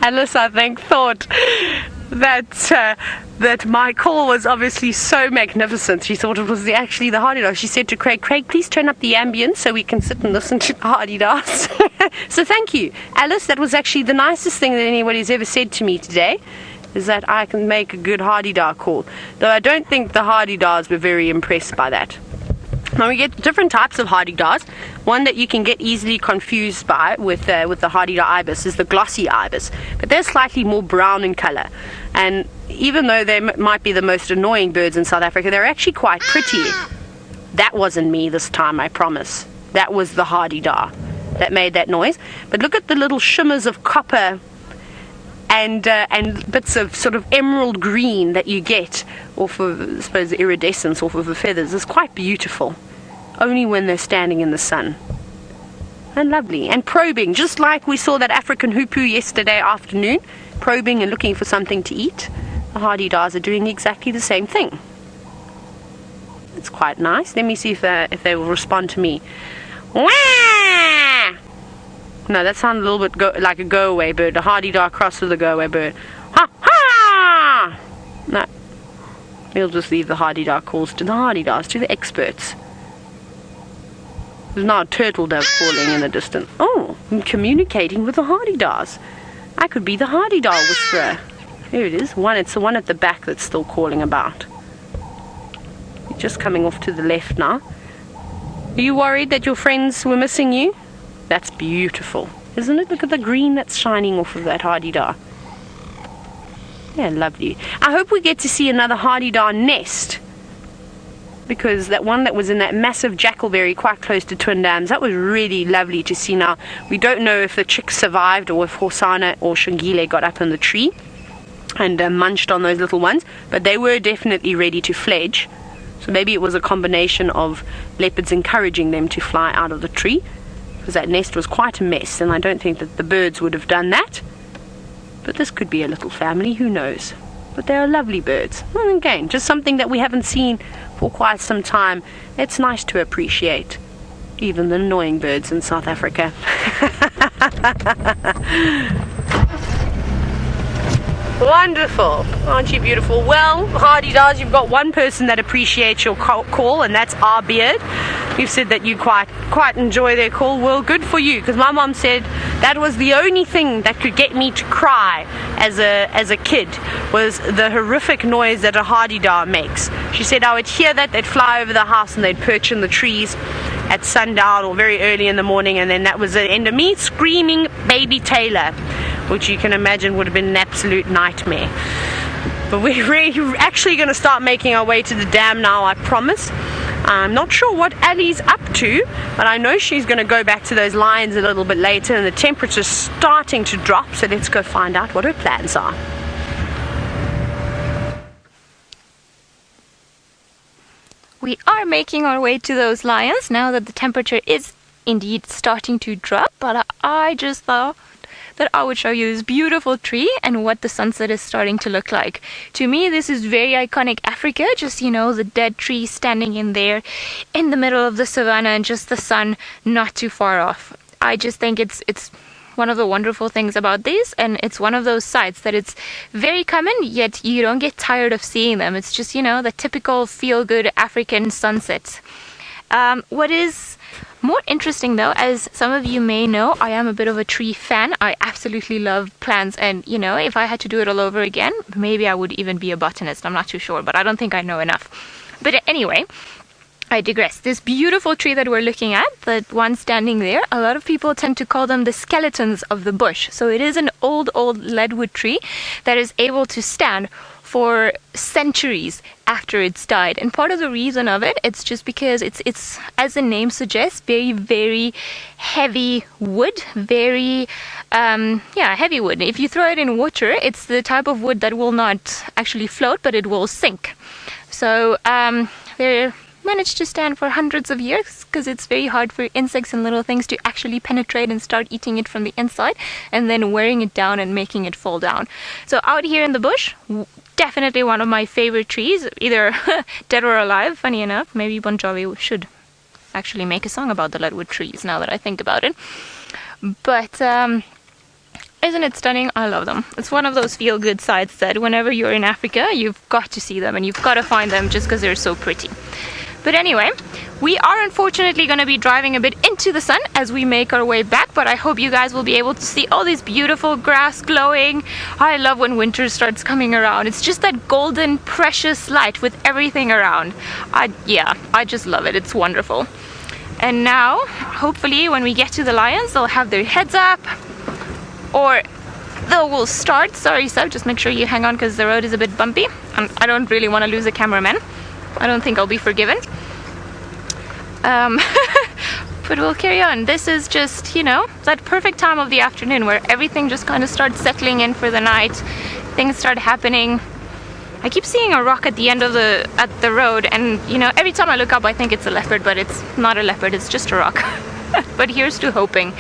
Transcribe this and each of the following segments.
Alice, I think, thought that my call was obviously so magnificent. She thought it was actually the Hadeda. She said to Craig, please turn up the ambience so we can sit and listen to the Hadeda. So thank you, Alice. That was actually the nicest thing that anybody's ever said to me today, is that I can make a good Hadeda call. Though I don't think the Hadedas were very impressed by that. Now we get different types of Hadedas. One that you can get easily confused by with the Hadeda ibis is the glossy ibis, but they're slightly more brown in color. And even though they might be the most annoying birds in South Africa, they're actually quite pretty. That wasn't me this time, I promise. That was the Hadeda that made that noise. But look at the little shimmers of copper and bits of sort of emerald green that you get off of, I suppose, the iridescence off of the feathers. It's quite beautiful, only when they're standing in the sun. And lovely. And probing, just like we saw that African hoopoe yesterday afternoon, probing and looking for something to eat. The Hadedas are doing exactly the same thing. It's quite nice. Let me see if they will respond to me. Wah! No, that sounded a little bit like a go-away bird. A Hadeda crossed with a go-away bird. Ha ha! No. We'll just leave the Hadeda calls to the Hadedas, to the experts. There's now a turtle dove calling in the distance. Oh, I'm communicating with the Hadedas. I could be the Hadeda whisperer. Here it is. It's the one at the back that's still calling about. You're just coming off to the left now. Are you worried that your friends were missing you? That's beautiful, isn't it? Look at the green that's shining off of that Hadeda. Yeah, lovely. I hope we get to see another Hadeda nest, because that one that was in that massive jackalberry quite close to Twin Dams, that was really lovely to see. Now, we don't know if the chicks survived or if Horsana or Shangile got up in the tree and munched on those little ones, but they were definitely ready to fledge. So maybe it was a combination of leopards encouraging them to fly out of the tree, because that nest was quite a mess, and I don't think that the birds would have done that. But this could be a little family, who knows? But they are lovely birds. And again, just something that we haven't seen for quite some time. It's nice to appreciate even the annoying birds in South Africa. Wonderful. Aren't you beautiful? Well, Hadedas, you've got one person that appreciates your call, and that's our beard. You've said that you quite enjoy their call. Well, good for you, because my mom said that was the only thing that could get me to cry as a kid, was the horrific noise that a Hadeda makes. She said I would hear that, they'd fly over the house and they'd perch in the trees at sundown or very early in the morning, and then that was the end of me screaming baby Tayla, which you can imagine would have been an absolute nightmare. But we're actually going to start making our way to the dam now, I promise. I'm not sure what Ali's up to, but I know she's going to go back to those lions a little bit later, and the temperature's starting to drop, so let's go find out what her plans are. We are making our way to those lions now that the temperature is indeed starting to drop, but I just thought that I would show you this beautiful tree and what the sunset is starting to look like. To me, this is very iconic Africa, just, you know, the dead tree standing in there in the middle of the savannah and just the sun not too far off. I just think it's one of the wonderful things about these, and it's one of those sights that it's very common, yet you don't get tired of seeing them. It's just, you know, the typical feel-good African sunsets. What is more interesting though, as some of you may know, I am a bit of a tree fan. I absolutely love plants, and you know, if I had to do it all over again, maybe I would even be a botanist. I'm not too sure, but I don't think I know enough. But anyway, I digress. This beautiful tree that we're looking at, the one standing there, a lot of people tend to call them the skeletons of the bush. So it is an old leadwood tree that is able to stand for centuries after it's died. And part of the reason of it, it's just because it's as the name suggests, very heavy wood, very heavy wood. If you throw it in water, it's the type of wood that will not actually float, but it will sink. So they're managed to stand for hundreds of years because it's very hard for insects and little things to actually penetrate and start eating it from the inside and then wearing it down and making it fall down. So out here in the bush, definitely one of my favorite trees, either dead or alive. Funny enough, maybe Bon Jovi should actually make a song about the leadwood trees now that I think about it. But isn't it stunning? I love them. It's one of those feel-good sights that whenever you're in Africa, you've got to see them and you've got to find them just because they're so pretty. But anyway, we are unfortunately going to be driving a bit into the sun as we make our way back, but I hope you guys will be able to see all this beautiful grass glowing. I love when winter starts coming around. It's just that golden, precious light with everything around. I just love it. It's wonderful. And now, hopefully, when we get to the lions, they'll have their heads up, or they will start. Sorry, Seb, just make sure you hang on because the road is a bit bumpy. And I don't really want to lose a cameraman. I don't think I'll be forgiven. But we'll carry on. This is just, you know, that perfect time of the afternoon where everything just kind of starts settling in for the night. Things start happening. I keep seeing a rock at the end of the road, and you know, every time I look up I think it's a leopard, but it's not a leopard, it's just a rock. But here's to hoping.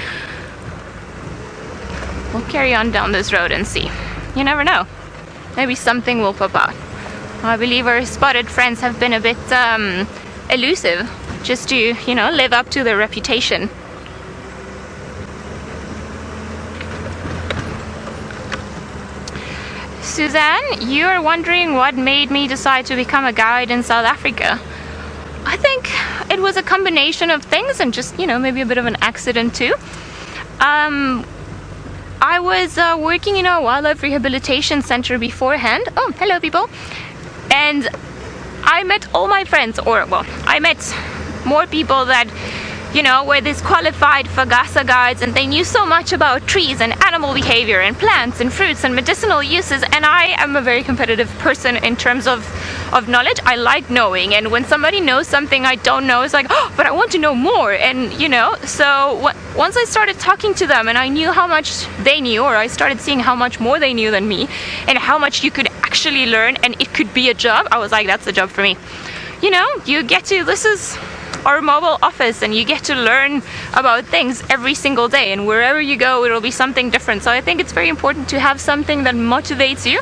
We'll carry on down this road and see. You never know. Maybe something will pop out. I believe our spotted friends have been a bit elusive, just to, you know, live up to their reputation. Suzanne, you are wondering what made me decide to become a guide in South Africa. I think it was a combination of things and just, you know, maybe a bit of an accident too. I was working in a wildlife rehabilitation center beforehand. Oh, hello people. And I met all my friends, or well, I met more people that, you know, were disqualified Fagasa guides, and they knew so much about trees and animal behavior and plants and fruits and medicinal uses, and I am a very competitive person in terms of knowledge. I like knowing, and when somebody knows something I don't know, it's like, oh, but I want to know more. And you know, so once I started talking to them and I knew how much they knew, or I started seeing how much more they knew than me and how much you could actually learn and it could be a job, I was like, that's a job for me. You know, you get to, this is our mobile office, and you get to learn about things every single day, and wherever you go it'll be something different. So I think it's very important to have something that motivates you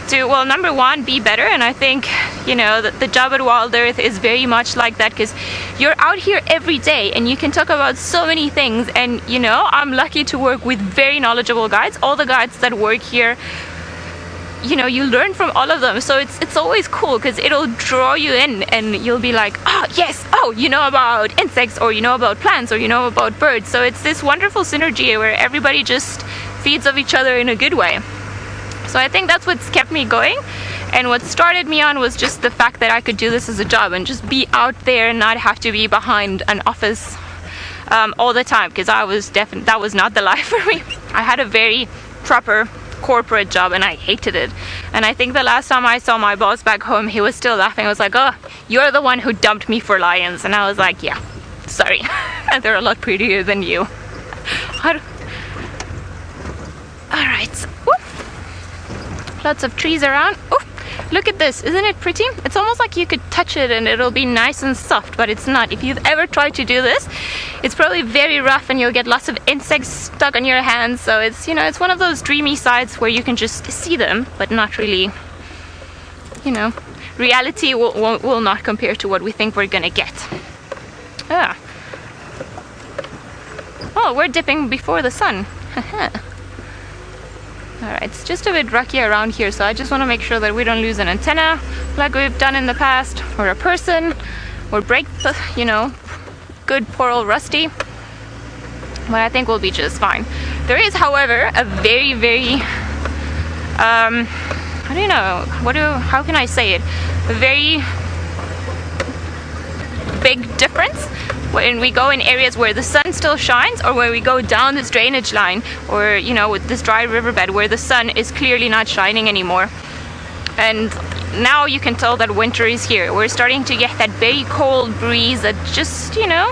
to, well, number one, be better. And I think, you know, that the job at Wild Earth is very much like that, because you're out here every day and you can talk about so many things. And you know, I'm lucky to work with very knowledgeable guides. All the guides that work here, you know, you learn from all of them, so it's always cool because it'll draw you in and you'll be like, oh yes, oh, you know about insects, or you know about plants, or you know about birds. So it's this wonderful synergy where everybody just feeds off each other in a good way. So I think that's what's kept me going, and what started me on was just the fact that I could do this as a job and just be out there and not have to be behind an office all the time, because that was not the life for me. I had a very proper corporate job and I hated it. And I think the last time I saw my boss back home, he was still laughing. I was like, oh, you're the one who dumped me for lions. And I was like, yeah, sorry. And they're a lot prettier than you. Alright, lots of trees around. Ooh, look at this, isn't it pretty? It's almost like you could touch it and it'll be nice and soft, but it's not. If you've ever tried to do this, it's probably very rough and you'll get lots of insects stuck on your hands. So it's, you know, it's one of those dreamy sides where you can just see them, but not really, you know, reality will not compare to what we think we're gonna get. Ah. Oh, we're dipping before the sun. Alright, it's just a bit rocky around here, so I just want to make sure that we don't lose an antenna like we've done in the past, or a person, or break the, you know, good poor old Rusty. But I think we'll be just fine. There is, however, a very, very, I don't know, how can I say it? A very big difference when we go in areas where the sun still shines, or where we go down this drainage line, or you know, with this dry riverbed where the sun is clearly not shining anymore. And now you can tell that winter is here. We're starting to get that very cold breeze that just, you know,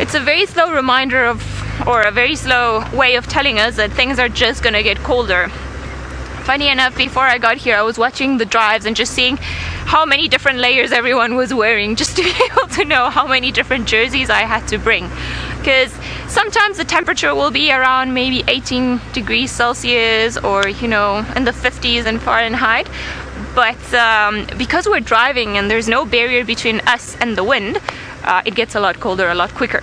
it's a very slow reminder of, or a very slow way of telling us that things are just gonna get colder. Funny enough, before I got here, I was watching the drives and just seeing how many different layers everyone was wearing, just to be able to know how many different jerseys I had to bring. Because sometimes the temperature will be around maybe 18 degrees Celsius, or you know, in the 50s in Fahrenheit. But because we're driving and there's no barrier between us and the wind, it gets a lot colder a lot quicker.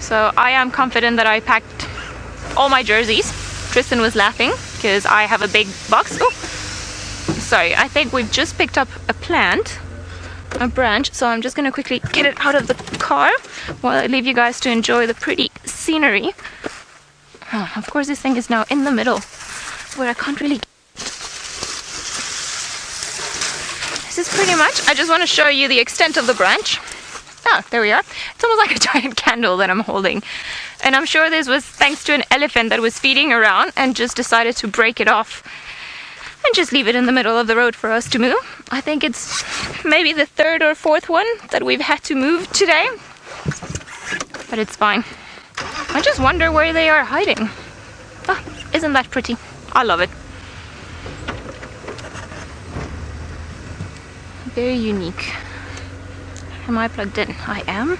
So I am confident that I packed all my jerseys. Tristan was laughing because I have a big box. Oh, sorry, I think we've just picked up a plant, a branch, so I'm just going to quickly get it out of the car while I leave you guys to enjoy the pretty scenery. Oh, of course, this thing is now in the middle where I can't really. This is pretty much, I just want to show you the extent of the branch. Oh, there we are. It's almost like a giant candle that I'm holding. And I'm sure this was thanks to an elephant that was feeding around and just decided to break it off and just leave it in the middle of the road for us to move. I think it's maybe the third or fourth one that we've had to move today. But it's fine. I just wonder where they are hiding. Oh, isn't that pretty? I love it. Very unique. Am I plugged in? I am.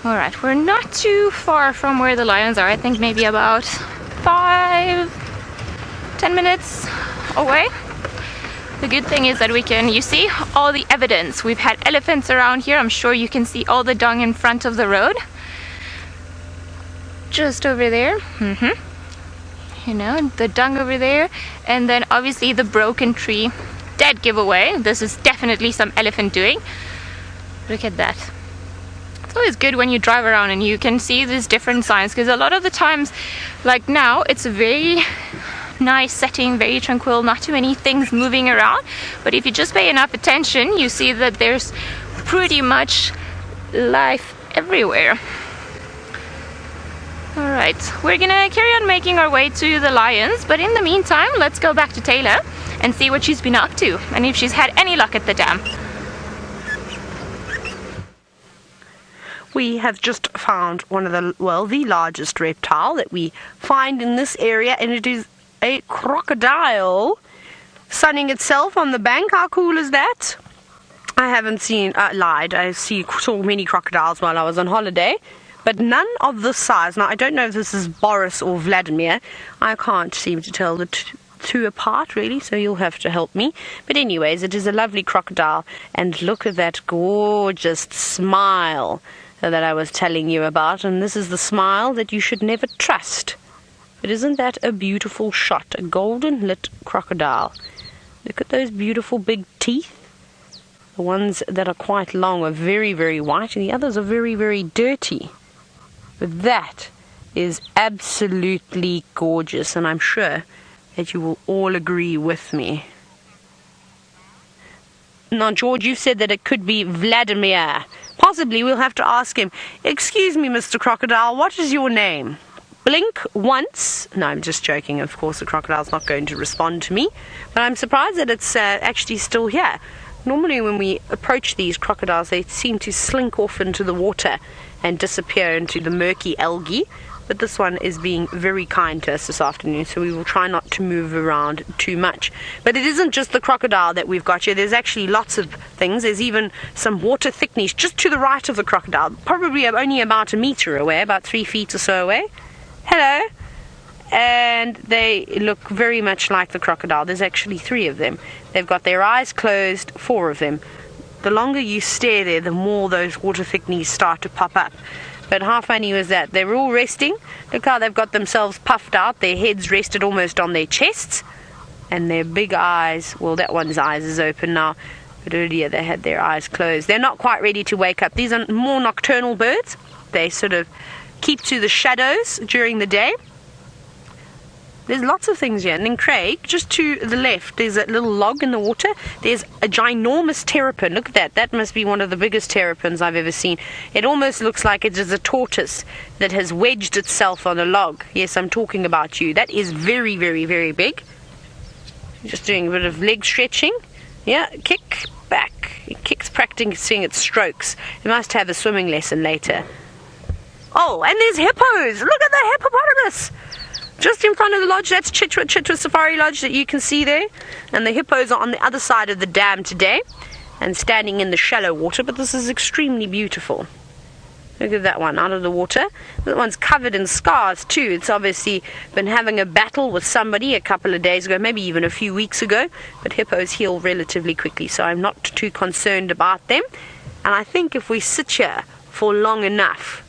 Alright, we're not too far from where the lions are. I think maybe about 5-10 minutes away. The good thing is that we can, you see, all the evidence. We've had elephants around here. I'm sure you can see all the dung in front of the road. Just over there. You know, the dung over there. And then obviously the broken tree. Dead giveaway. This is definitely some elephant doing. Look at that. It's always good when you drive around and you can see these different signs, because a lot of the times, like now, it's a very nice setting, very tranquil, not too many things moving around. But if you just pay enough attention, you see that there's pretty much life everywhere. Alright, we're gonna carry on making our way to the lions, but in the meantime, let's go back to Tayla and see what she's been up to and if she's had any luck at the dam. We have just found one of the, well, the largest reptile that we find in this area, and it is a crocodile sunning itself on the bank. How cool is that? I haven't seen, lied, I saw many crocodiles while I was on holiday, but none of this size. Now, I don't know if this is Boris or Vladimir. I can't seem to tell the two apart, really, so you'll have to help me. But anyways, it is a lovely crocodile, and look at that gorgeous smile that I was telling you about, and this is the smile that you should never trust. But isn't that a beautiful shot? A golden lit crocodile. Look at those beautiful big teeth. The ones that are quite long are very, very white, and the others are very, very dirty. But that is absolutely gorgeous, and I'm sure that you will all agree with me. Now, George, you said that it could be Vladimir. Possibly we'll have to ask him, excuse me, Mr. Crocodile, what is your name? Blink once. No, I'm just joking. Of course, the crocodile's not going to respond to me. But I'm surprised that it's actually still here. Normally when we approach these crocodiles, they seem to slink off into the water and disappear into the murky algae. But this one is being very kind to us this afternoon, so we will try not to move around too much. But it isn't just the crocodile that we've got here. There's actually lots of things. There's even some water thicknees just to the right of the crocodile, probably only about a meter away, about 3 feet or so away. Hello. And they look very much like the crocodile. There's actually 3 of them. They've got their eyes closed, 4 of them. The longer you stare there, the more those water thicknees start to pop up. But how funny was that? They were all resting. Look how they've got themselves puffed out. Their heads rested almost on their chests. And their big eyes, well, that one's eyes is open now. But earlier they had their eyes closed. They're not quite ready to wake up. These are more nocturnal birds. They sort of keep to the shadows during the day. There's lots of things here. And then Craig, just to the left, there's a little log in the water. There's a ginormous terrapin. Look at that. That must be one of the biggest terrapins I've ever seen. It almost looks like it is a tortoise that has wedged itself on a log. Yes, I'm talking about you. That is very, very, very big. Just doing a bit of leg stretching. Yeah, kick back. It kicks practicing its strokes. It must have a swimming lesson later. Oh, and there's hippos. Look at the hippopotamus. Just in front of the lodge, that's Chitwa Safari Lodge that you can see there. And the hippos are on the other side of the dam today and standing in the shallow water, but this is extremely beautiful. Look at that one out of the water. That one's covered in scars too. It's obviously been having a battle with somebody a couple of days ago, maybe even a few weeks ago, but hippos heal relatively quickly, so I'm not too concerned about them. And I think if we sit here for long enough,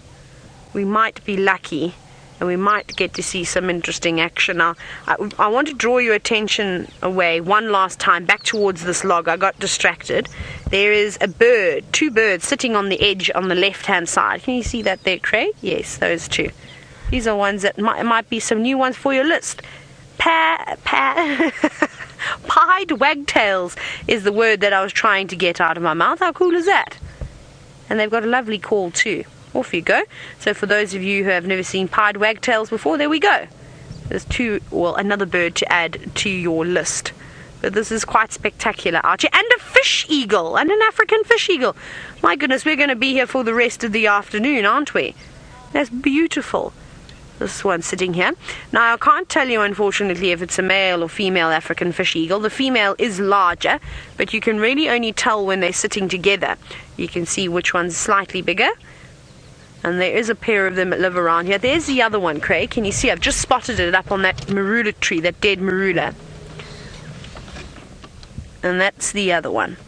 we might be lucky and we might get to see some interesting action. Now, I want to draw your attention away one last time back towards this log. I got distracted. There is a bird, 2 birds sitting on the edge on the left-hand side. Can you see that there, Craig? Yes, those 2. These are ones that might be some new ones for your list. Pied wagtails is the word that I was trying to get out of my mouth. How cool is that? And they've got a lovely call too. Off you go. So for those of you who have never seen pied wagtails before, there we go. There's another bird to add to your list. But this is quite spectacular out here. And a fish eagle, and an African fish eagle. My goodness, we're going to be here for the rest of the afternoon, aren't we? That's beautiful. This one sitting here. Now, I can't tell you, unfortunately, if it's a male or female African fish eagle. The female is larger, but you can really only tell when they're sitting together. You can see which one's slightly bigger. And there is a pair of them that live around here. There's the other one, Craig. Can you see? I've just spotted it up on that marula tree, that dead marula. And that's the other one.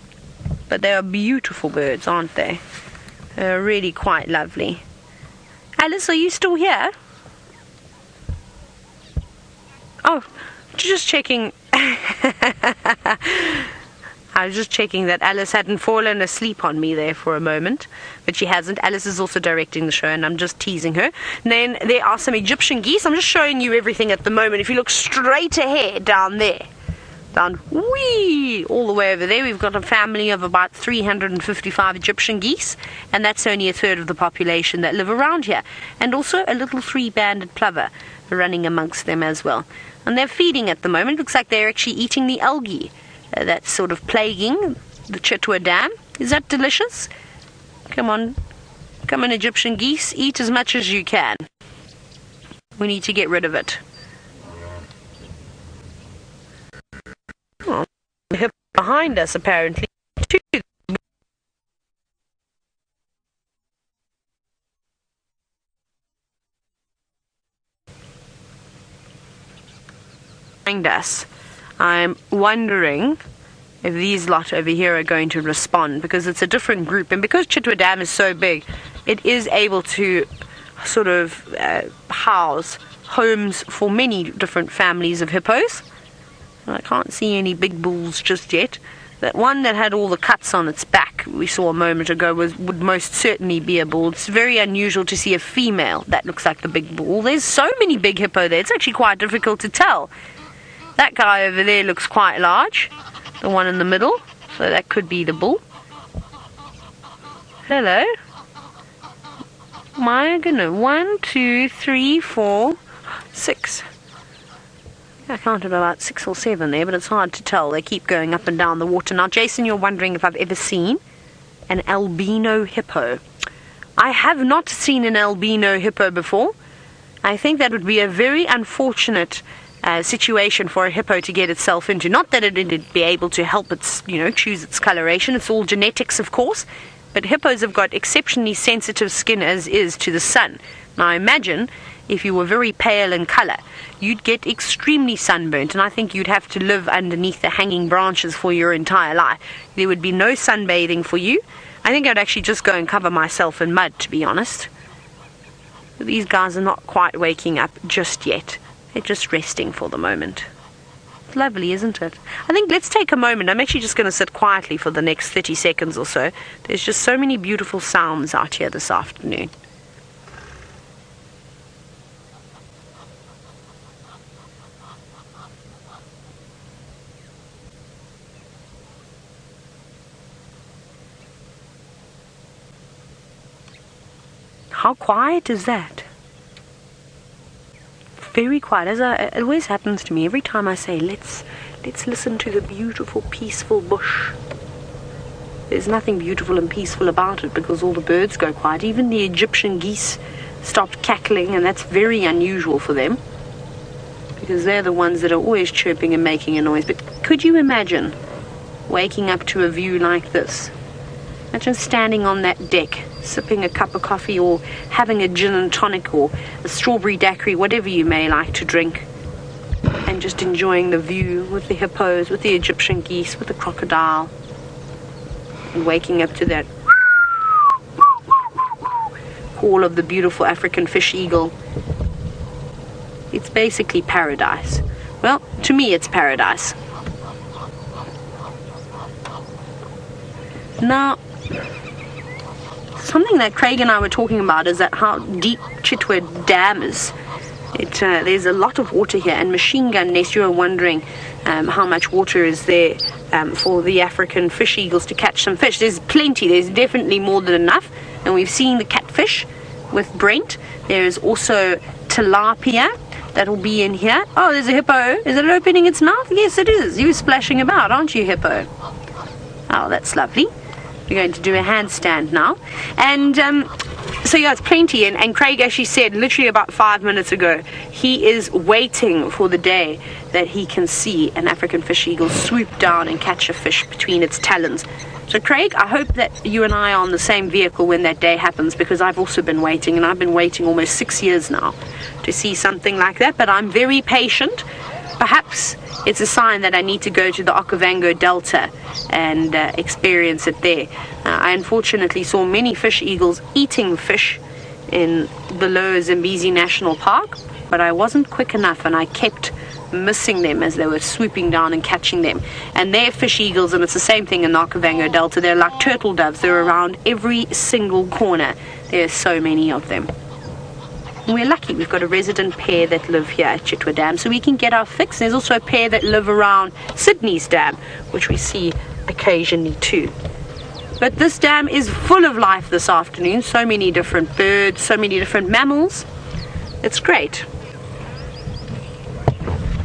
But they are beautiful birds, aren't they? They're really quite lovely. Alice, are you still here? Oh, just checking. I was just checking that Alice hadn't fallen asleep on me there for a moment, but she hasn't. Alice is also directing the show, and I'm just teasing her. And then there are some Egyptian geese. I'm just showing you everything at the moment. If you look straight ahead down there, down all the way over there, we've got a family of about 355 Egyptian geese, and that's only 1/3 of the population that live around here. And also a little 3-banded plover running amongst them as well. And they're feeding at the moment. Looks like they're actually eating the algae that's sort of plaguing the Chitwa Dam. Is that delicious? Come on, Egyptian geese, eat as much as you can. We need to get rid of it. Oh, the hippo behind us apparently. Behind us. I'm wondering if these lot over here are going to respond, because it's a different group, and because Chitwa Dam is so big, it is able to sort of house homes for many different families of hippos. I can't see any big bulls just yet. That one that had all the cuts on its back we saw a moment ago would most certainly be a bull. It's very unusual to see a female that looks like the big bull. There's so many big hippo there, it's actually quite difficult to tell. That guy over there looks quite large, the one in the middle, so that could be the bull. Hello. My goodness, 1, 2, 3, 4, 6. I counted about 6 or 7 there, but it's hard to tell. They keep going up and down the water. Now, Jason, you're wondering if I've ever seen an albino hippo. I have not seen an albino hippo before. I think that would be a very unfortunate situation for a hippo to get itself into. Not that it'd be able to help its, choose its coloration. It's all genetics, of course. But hippos have got exceptionally sensitive skin as is to the sun. Now, imagine if you were very pale in color, you'd get extremely sunburnt, and I think you'd have to live underneath the hanging branches for your entire life. There would be no sunbathing for you. I think I'd actually just go and cover myself in mud, to be honest. But these guys are not quite waking up just yet. They're just resting for the moment. It's lovely, isn't it? I think let's take a moment. I'm actually just going to sit quietly for the next 30 seconds or so. There's just so many beautiful sounds out here this afternoon. How quiet is that? Very quiet, as it always happens to me every time I say let's listen to the beautiful peaceful bush. There's nothing beautiful and peaceful about it because all the birds go quiet. Even the Egyptian geese stopped cackling, and that's very unusual for them because they're the ones that are always chirping and making a noise. But could you imagine waking up to a view like this? Imagine standing on that deck, sipping a cup of coffee or having a gin and tonic or a strawberry daiquiri, whatever you may like to drink, and just enjoying the view with the hippos, with the Egyptian geese, with the crocodile, and waking up to that call of the beautiful African fish eagle. It's basically paradise. Well, to me it's paradise. Now, something that Craig and I were talking about is that how deep Chitwa Dam is. There's a lot of water here, and Machine Gun Nest, you are wondering how much water is there for the African fish eagles to catch some fish. There's plenty. There's definitely more than enough, and we've seen the catfish with Brent. There's also tilapia that will be in here. Oh, there's a hippo. Is it opening its mouth? Yes, it is. You're splashing about, aren't you, hippo? Oh, that's lovely. We're going to do a handstand now. And so yeah, it's plenty. And Craig actually said literally about 5 minutes ago, he is waiting for the day that he can see an African fish eagle swoop down and catch a fish between its talons. So Craig, I hope that you and I are on the same vehicle when that day happens, because I've also been waiting, and I've been waiting almost 6 years now to see something like that. But I'm very patient. Perhaps it's a sign that I need to go to the Okavango Delta and experience it there. I unfortunately saw many fish eagles eating fish in below Zambezi National Park, but I wasn't quick enough, and I kept missing them as they were swooping down and catching them. And they're fish eagles, and it's the same thing in the Okavango Delta. They're like turtle doves. They're around every single corner. There's so many of them. We're lucky we've got a resident pair that live here at Chitwa Dam, so we can get our fix. There's also a pair that live around Thicknees Dam, which we see occasionally too. But this dam is full of life this afternoon. So many different birds, so many different mammals. It's great.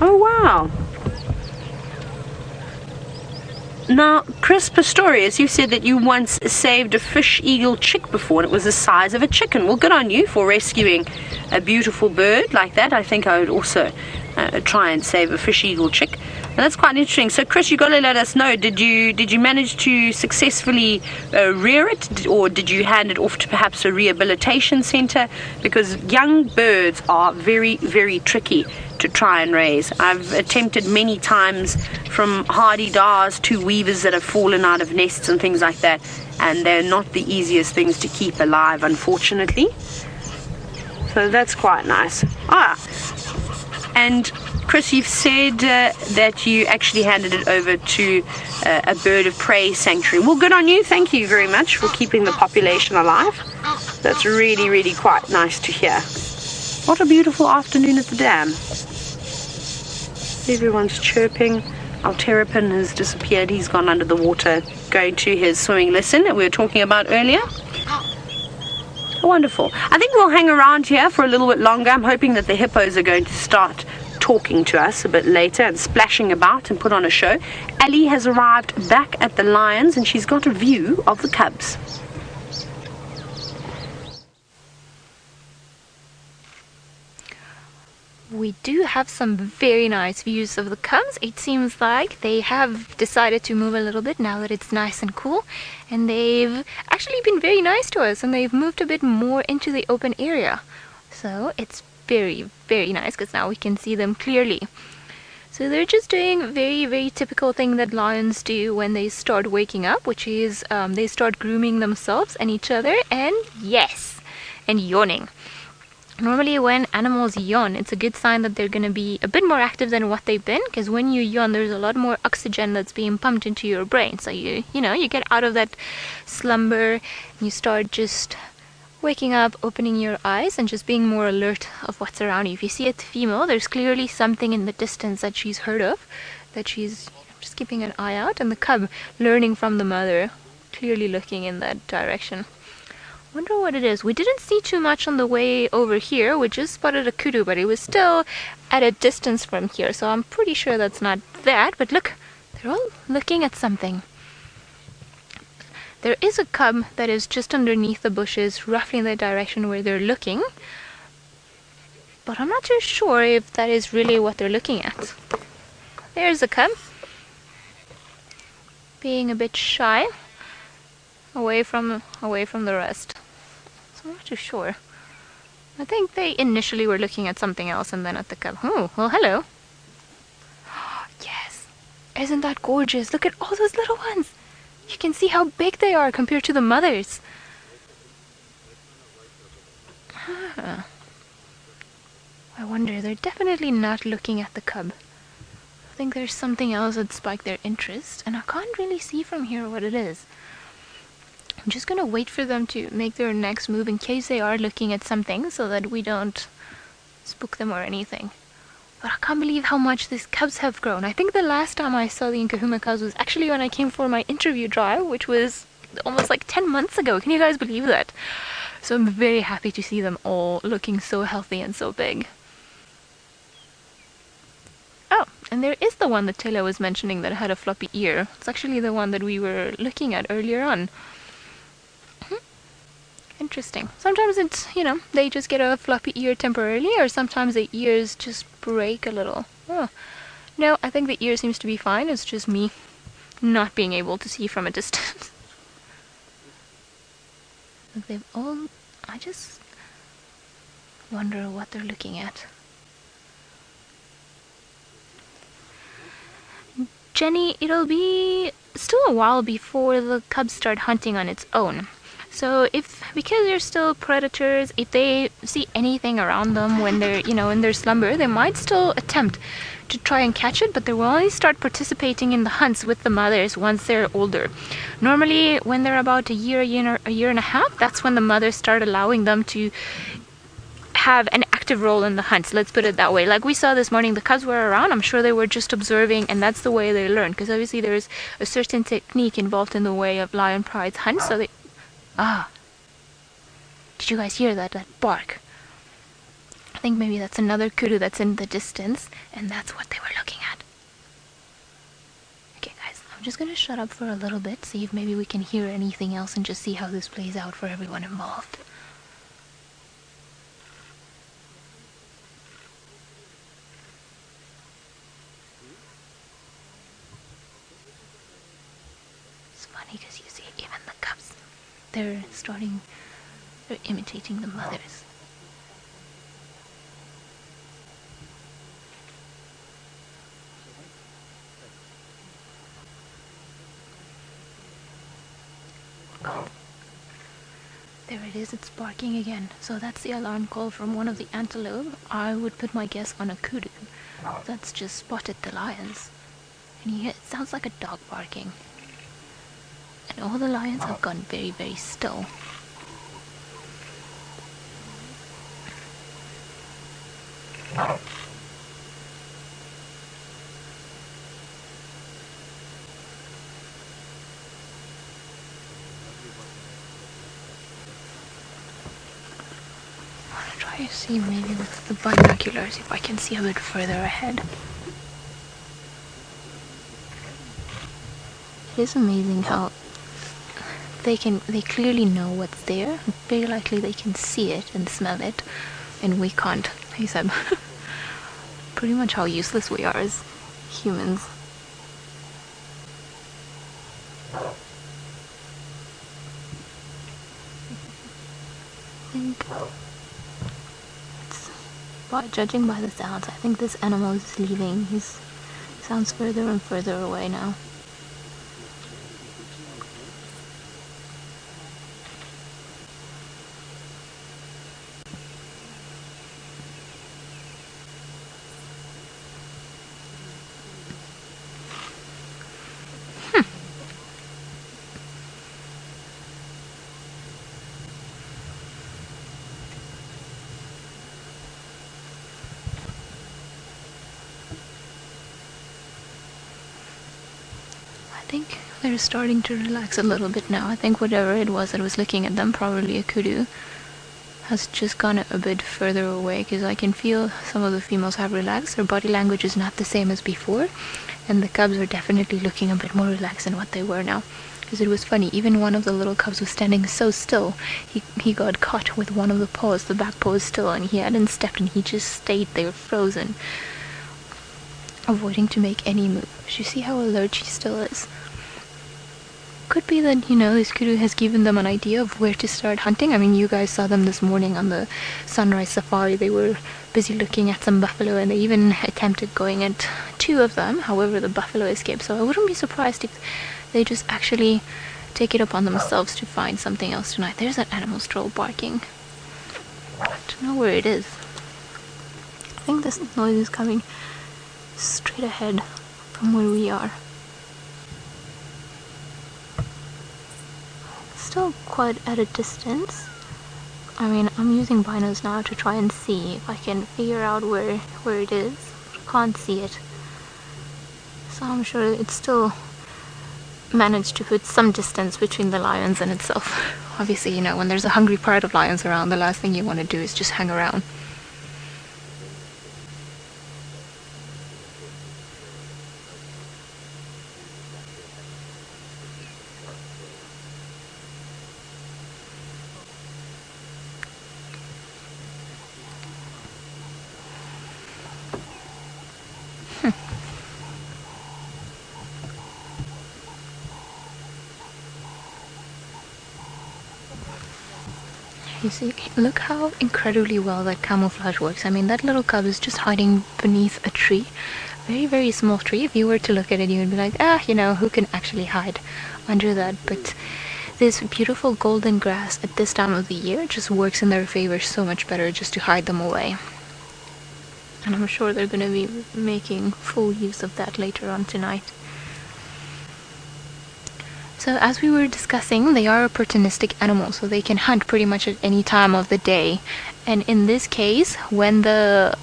Oh wow. Now, Chris Pistorius, you said that you once saved a fish eagle chick before, and it was the size of a chicken. Well, good on you for rescuing a beautiful bird like that. I think I would also try and save a fish eagle chick. And that's quite interesting. So, Chris, you've got to let us know, did you manage to successfully rear it, or did you hand it off to perhaps a rehabilitation centre? Because young birds are very, very tricky to try and raise. I've attempted many times, from Hadeda to weavers that have fallen out of nests and things like that, and they're not the easiest things to keep alive, unfortunately. So that's quite nice. And Chris, you've said that you actually handed it over to a bird of prey sanctuary. Well, good on you. Thank you very much for keeping the population alive. That's really, really quite nice to hear. What a beautiful afternoon at the dam. Everyone's chirping. Our terrapin has disappeared. He's gone under the water, going to his swimming lesson that we were talking about earlier. Wonderful. I think we'll hang around here for a little bit longer. I'm hoping that the hippos are going to start talking to us a bit later and splashing about and put on a show. Ali has arrived back at the lions, and she's got a view of the cubs. We do have some very nice views of the cubs. It seems like they have decided to move a little bit now that it's nice and cool, and they've actually been very nice to us, and they've moved a bit more into the open area. So it's very, very nice, because now we can see them clearly. So they're just doing a very, very typical thing that lions do when they start waking up, which is they start grooming themselves and each other, and yes, and yawning. Normally when animals yawn, it's a good sign that they're going to be a bit more active than what they've been, because when you yawn, there's a lot more oxygen that's being pumped into your brain. So you get out of that slumber, and you start just waking up, opening your eyes, and just being more alert of what's around you. If you see a female, there's clearly something in the distance that she's heard of, that she's just keeping an eye out, and the cub learning from the mother, clearly looking in that direction. Wonder what it is. We didn't see too much on the way over here. We just spotted a kudu, but it was still at a distance from here, so I'm pretty sure that's not that. But look, they're all looking at something. There is a cub that is just underneath the bushes, roughly in the direction where they're looking, but I'm not too sure if that is really what they're looking at. There's a cub, being a bit shy, away from the rest. So I'm not too sure. I think they initially were looking at something else and then at the cub. Oh, well, hello. Yes. Isn't that gorgeous? Look at all those little ones. You can see how big they are compared to the mothers. I wonder, they're definitely not looking at the cub. I think there's something else that spiked their interest, and I can't really see from here what it is. I'm just gonna wait for them to make their next move in case they are looking at something so that we don't spook them or anything. But I can't believe how much these cubs have grown. I think the last time I saw the Nkuhuma cubs was actually when I came for my interview drive, which was almost like 10 months ago. Can you guys believe that? So I'm very happy to see them all looking so healthy and so big. Oh, and there is the one that Tayla was mentioning that had a floppy ear. It's actually the one that we were looking at earlier on. Interesting. Sometimes it's, they just get a floppy ear temporarily, or sometimes the ears just break a little. Oh. No, I think the ear seems to be fine. It's just me not being able to see from a distance. They've all... I just wonder what they're looking at. Jenny, it'll be still a while before the cubs start hunting on its own. So because they're still predators, if they see anything around them when they're, in their slumber, they might still attempt to try and catch it, but they will only start participating in the hunts with the mothers once they're older. Normally, when they're about a year and a half, that's when the mothers start allowing them to have an active role in the hunts, let's put it that way. Like we saw this morning, the cubs were around. I'm sure they were just observing, and that's the way they learn, because obviously there's a certain technique involved in the way of Lion Pride's hunts, so they... Ah, did you guys hear that bark? I think maybe that's another kudu that's in the distance, and that's what they were looking at. Okay guys, I'm just gonna shut up for a little bit, see if maybe we can hear anything else, and just see how this plays out for everyone involved. It's funny because you see even the cubs, they're imitating the mothers. Oh, there it is, it's barking again. So that's the alarm call from one of the antelope. I would put my guess on a kudu. That's just spotted the lions. And it sounds like a dog barking. And all the lions have gone very, very still. I see maybe with the binoculars if I can see a bit further ahead. It is amazing how they clearly know what's there. Very likely they can see it and smell it, and we can't. He said pretty much how useless we are as humans. Judging by the sounds, I think this animal is leaving. He sounds further and further away now. I think they're starting to relax a little bit now. I think whatever it was that was looking at them, probably a kudu, has just gone a bit further away, because I can feel some of the females have relaxed. Their body language is not the same as before, and the cubs are definitely looking a bit more relaxed than what they were now. Because it was funny, even one of the little cubs was standing so still, he got caught with one of the paws, the back paws still, and he hadn't stepped, and he just stayed there frozen, avoiding to make any move. You see how alert she still is? Could be that, this kudu has given them an idea of where to start hunting. I mean, you guys saw them this morning on the sunrise safari. They were busy looking at some buffalo, and they even attempted going at 2 of them. However, the buffalo escaped. So I wouldn't be surprised if they just actually take it upon themselves to find something else tonight. There's that animal stroll barking. I don't know where it is. I think this noise is coming straight ahead from where we are. Still quite at a distance. I mean, I'm using binos now to try and see if I can figure out where it is. I can't see it. So I'm sure it's still managed to put some distance between the lions and itself. Obviously, you know, when there's a hungry pride of lions around, the last thing you want to do is just hang around. You see, look how incredibly well that camouflage works. I mean, that little cub is just hiding beneath a tree. Very, very small tree. If you were to look at it, you would be like, ah, you know, who can actually hide under that? But this beautiful golden grass at this time of the year just works in their favor so much better, just to hide them away. And I'm sure they're going to be making full use of that later on tonight. So as we were discussing, they are opportunistic animals, so they can hunt pretty much at any time of the day. And in this case, when the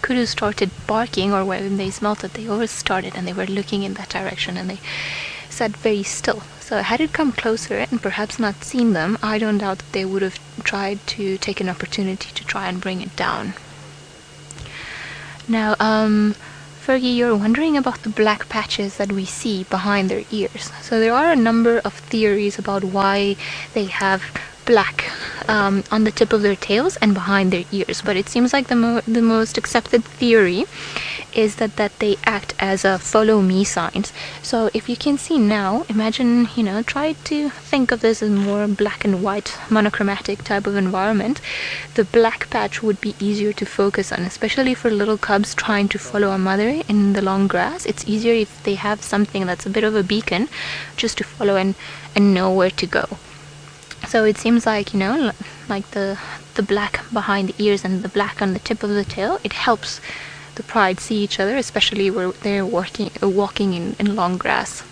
kudu started barking, or when they smelt it, they always started and they were looking in that direction, and they sat very still. So had it come closer and perhaps not seen them, I don't doubt that they would have tried to take an opportunity to try and bring it down. Now, Fergie, you're wondering about the black patches that we see behind their ears. So there are a number of theories about why they have black on the tip of their tails and behind their ears, but it seems like the most accepted theory is that they act as a follow me signs. So if you can see now, imagine, you know, try to think of this as more black and white monochromatic type of environment. The black patch would be easier to focus on, especially for little cubs trying to follow a mother in the long grass. It's easier if they have something that's a bit of a beacon just to follow and know where to go. So it seems like, you know, like the black behind the ears and the black on the tip of the tail, it helps the pride see each other, especially where they're walking in long grass.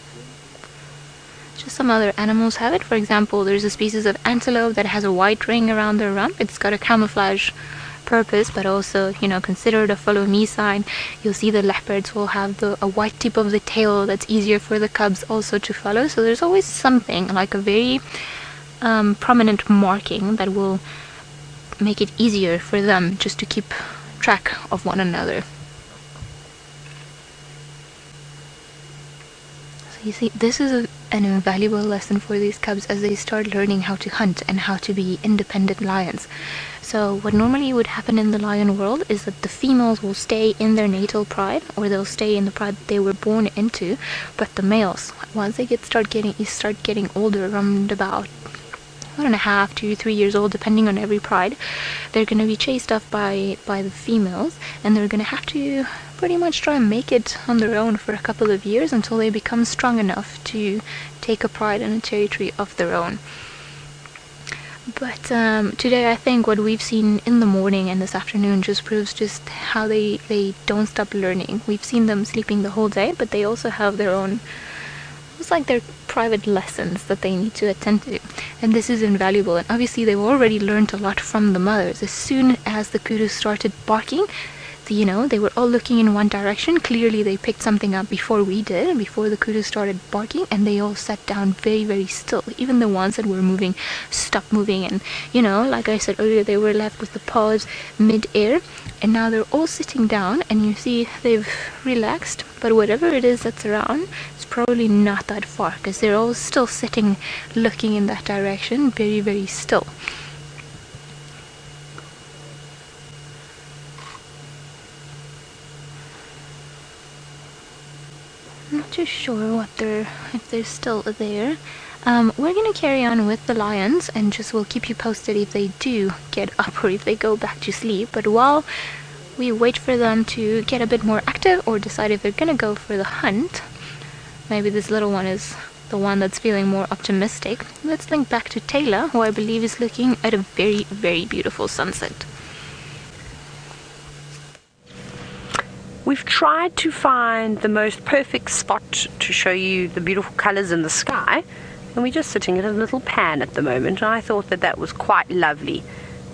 Just some other animals have it. For example, there's a species of antelope that has a white ring around their rump. It's got a camouflage purpose, but also, you know, considered a follow me sign. You'll see the leopards will have a white tip of the tail that's easier for the cubs also to follow. So there's always something like a very prominent marking that will make it easier for them just to keep track of one another. So you see, this is an invaluable lesson for these cubs as they start learning how to hunt and how to be independent lions. So what normally would happen in the lion world is that the females will stay in their natal pride, or they'll stay in the pride that they were born into, but the males, once they start getting older, around about 1.5 to 3 years old, depending on every pride, they're going to be chased off by the females, and they're going to have to pretty much try and make it on their own for a couple of years until they become strong enough to take a pride in a territory of their own. But today I think what we've seen in the morning and this afternoon just proves just how they don't stop learning. We've seen them sleeping the whole day, but they also have their own, it's like their private lessons that they need to attend to, and this is invaluable. And obviously they've already learned a lot from the mothers. As soon as the kudu started barking, you know, they were all looking in one direction. Clearly they picked something up before we did, before the kudu started barking, and they all sat down very, very still. Even the ones that were moving stopped moving, and, you know, like I said earlier, they were left with the paws mid-air, and now they're all sitting down, and you see they've relaxed. But whatever it is that's around, it's probably not that far, because they're all still sitting looking in that direction, very, very still. I'm not too sure if they're still there. We're gonna carry on with the lions, and just we'll keep you posted if they do get up or if they go back to sleep. But while we wait for them to get a bit more active or decide if they're gonna go for the hunt, maybe this little one is the one that's feeling more optimistic, let's link back to Tayla, who I believe is looking at a very, very beautiful sunset. We've tried to find the most perfect spot to show you the beautiful colours in the sky, and we're just sitting at a little pan at the moment. And I thought that that was quite lovely,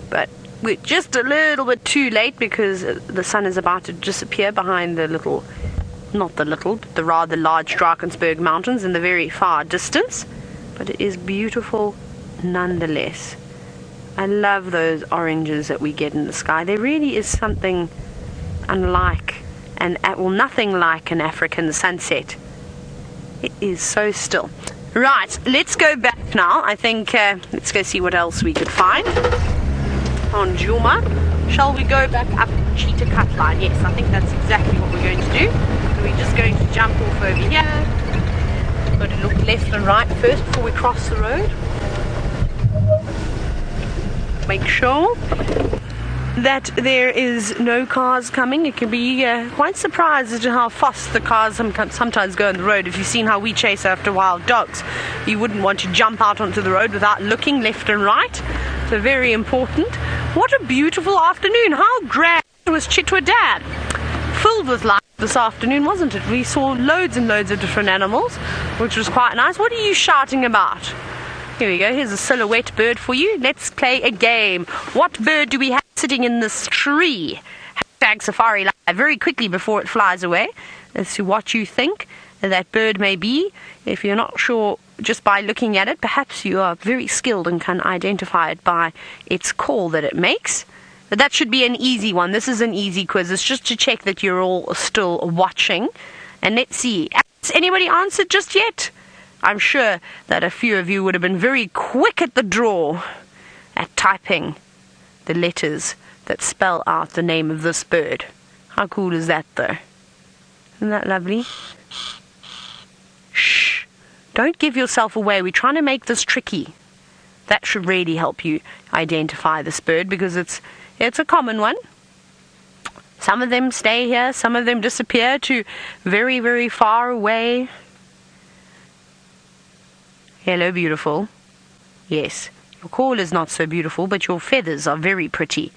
but we're just a little bit too late because the sun is about to disappear behind the rather large Drakensberg Mountains in the very far distance. But it is beautiful nonetheless. I love those oranges that we get in the sky. There really is something unlike, and nothing like an African sunset. It is so still. Right, let's go back now. I think let's go see what else we could find on Djuma. Shall we go back up Cheetah cut line? Yes, I think that's exactly what we're going to do. So we're just going to jump off over here. Got to look left and right first before we cross the road. Make sure that there is no cars coming. It can be quite surprised as to how fast the cars sometimes go on the road. If you've seen how we chase after wild dogs, you wouldn't want to jump out onto the road without looking left and right. So very important. What a beautiful afternoon. How grand was Chitwa Dam? Filled with life this afternoon, wasn't it? We saw loads and loads of different animals, which was quite nice. What are you shouting about? Here we go. Here's a silhouette bird for you. Let's play a game. What bird do we have sitting in this tree? Hashtag Safari Live very quickly before it flies away as to what you think that bird may be. If you're not sure just by looking at it, perhaps you are very skilled and can identify it by its call that it makes. But that should be an easy one. This is an easy quiz. It's just to check that you're all still watching. And let's see. Has anybody answered just yet? I'm sure that a few of you would have been very quick at the draw at typing the letters that spell out the name of this bird. How cool is that, though? Isn't that lovely? Shh. Don't give yourself away. We're trying to make this tricky. That should really help you identify this bird because it's a common one. Some of them stay here. Some of them disappear to very, very far away. Hello, beautiful. Yes, your call is not so beautiful, but your feathers are very pretty.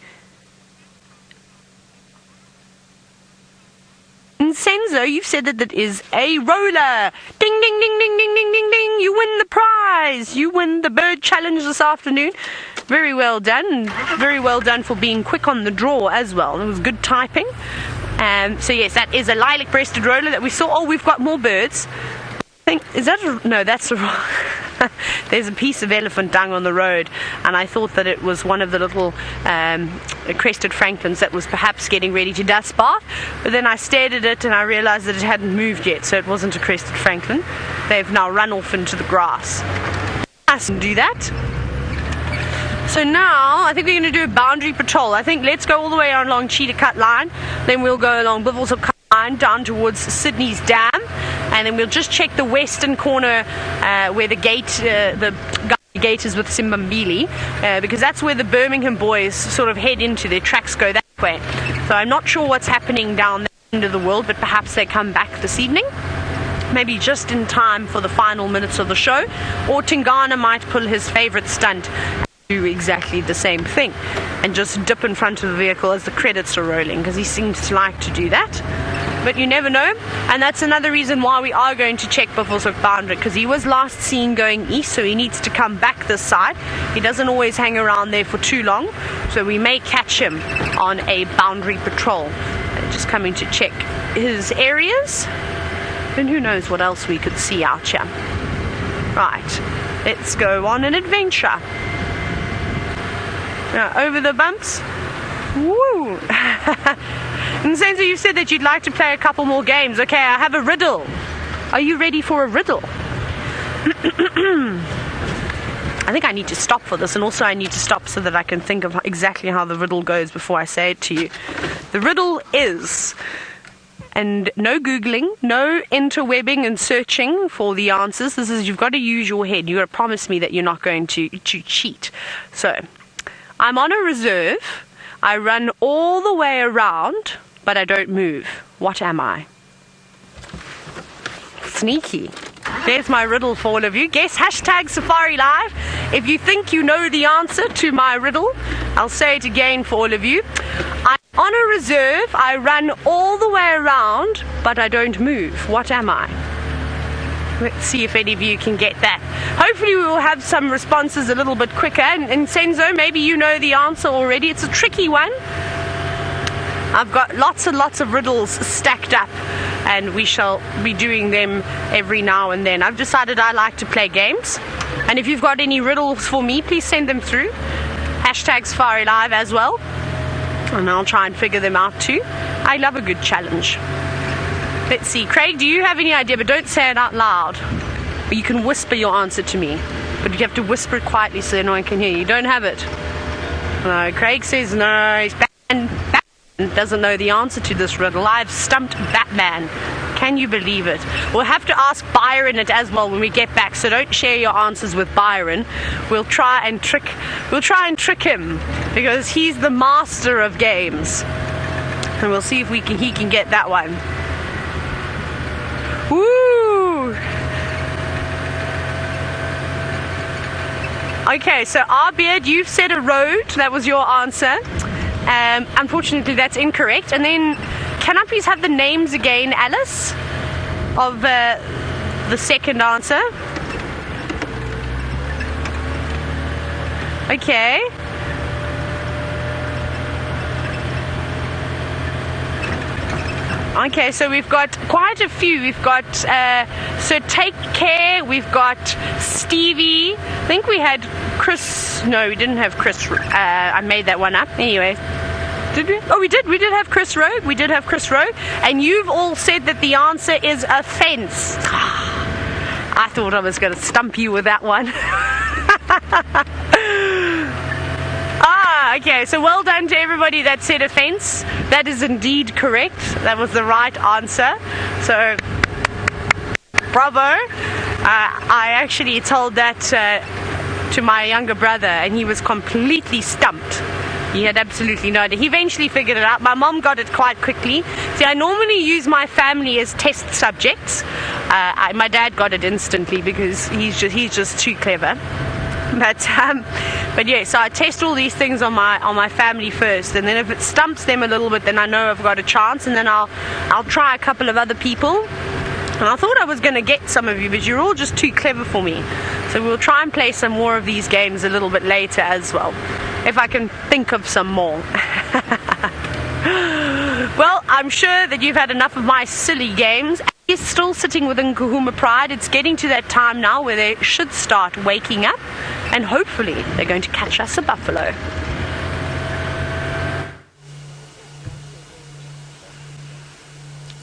Senzo, you've said that is a roller. Ding, ding, ding, ding, ding, ding, ding, ding. You win the prize. You win the bird challenge this afternoon. Very well done. Very well done for being quick on the draw as well. It was good typing. So yes, that is a lilac-breasted roller that we saw. Oh, we've got more birds. No, that's a there's a piece of elephant dung on the road, and I thought that it was one of the little crested francolins that was perhaps getting ready to dust bath, but then I stared at it and I realized that it hadn't moved yet, so it wasn't a crested francolin. They've now run off into the grass. I can do that. So now I think we're going to do a boundary patrol. I think let's go all the way along Cheetah Cut Line, then we'll go along Bivels of Cut Line down towards Sydney's Dam, and then we'll just check the western corner where the gate is with Simbambili, because that's where the Birmingham boys sort of head into. Their tracks go that way. So I'm not sure what's happening down that end of the world, but perhaps they come back this evening. Maybe just in time for the final minutes of the show, or Tingana might pull his favourite stunt and do exactly the same thing and just dip in front of the vehicle as the credits are rolling, because he seems to like to do that. But you never know, and that's another reason why we are going to check Buffelshoek boundary, because he was last seen going east, so he needs to come back this side. He doesn't always hang around there for too long, so we may catch him on a boundary patrol. Just coming to check his areas, and who knows what else we could see out here. Right, let's go on an adventure. Now, over the bumps. Woo! And Senzo, you said that you'd like to play a couple more games. Okay, I have a riddle. Are you ready for a riddle? I think I need to stop for this, and also I need to stop so that I can think of exactly how the riddle goes before I say it to you. The riddle is, and no Googling, no interwebbing and searching for the answers. This is, you've got to use your head. You've got to promise me that you're not going to cheat. So, I'm on a reserve. I run all the way around, but I don't move. What am I? Sneaky. There's my riddle for all of you. Guess hashtag Safari Live. If you think you know the answer to my riddle, I'll say it again for all of you. I'm on a reserve. I run all the way around, but I don't move. What am I? Let's see if any of you can get that. Hopefully we will have some responses a little bit quicker. And Senzo, maybe you know the answer already. It's a tricky one. I've got lots and lots of riddles stacked up, and we shall be doing them every now and then. I've decided I like to play games, and if you've got any riddles for me, please send them through. Hashtag Safari Live as well, and I'll try and figure them out too. I love a good challenge. Let's see, Craig, do you have any idea? But don't say it out loud. You can whisper your answer to me, but you have to whisper it quietly so no one can hear you. Don't have it. No, Craig says no, he's Batman doesn't know the answer to this riddle. I've stumped Batman. Can you believe it? We'll have to ask Byron it as well when we get back, so don't share your answers with Byron. We'll try and trick him, because he's the master of games. And we'll see if he can get that one. Woo! Okay, so Beard, you've said a road. That was your answer. Unfortunately, that's incorrect. And then, can I please have the names again, Alice, of the second answer? Okay. Okay, so we've got quite a few. We've got So Take Care, we've got Stevie. I think we had Chris. No, we didn't have Chris. I made that one up. Anyway. Did we? Oh, we did. We did have Chris Rowe. We did have Chris Rowe. And you've all said that the answer is a fence. I thought I was going to stump you with that one. Okay, so well done to everybody that said a fence. That is indeed correct. That was the right answer. So, bravo. I actually told that to my younger brother, and he was completely stumped. He had absolutely no idea. He eventually figured it out. My mom got it quite quickly. See, I normally use my family as test subjects. My dad got it instantly because he's just too clever. But yeah, so I test all these things on my family first, and then if it stumps them a little bit, then I know I've got a chance, and then I'll try a couple of other people. And I thought I was going to get some of you, but you're all just too clever for me. So we'll try and play some more of these games a little bit later as well, if I can think of some more. Well, I'm sure that you've had enough of my silly games. He's still sitting with Nkuhuma Pride. It's getting to that time now where they should start waking up, and hopefully they're going to catch us a buffalo.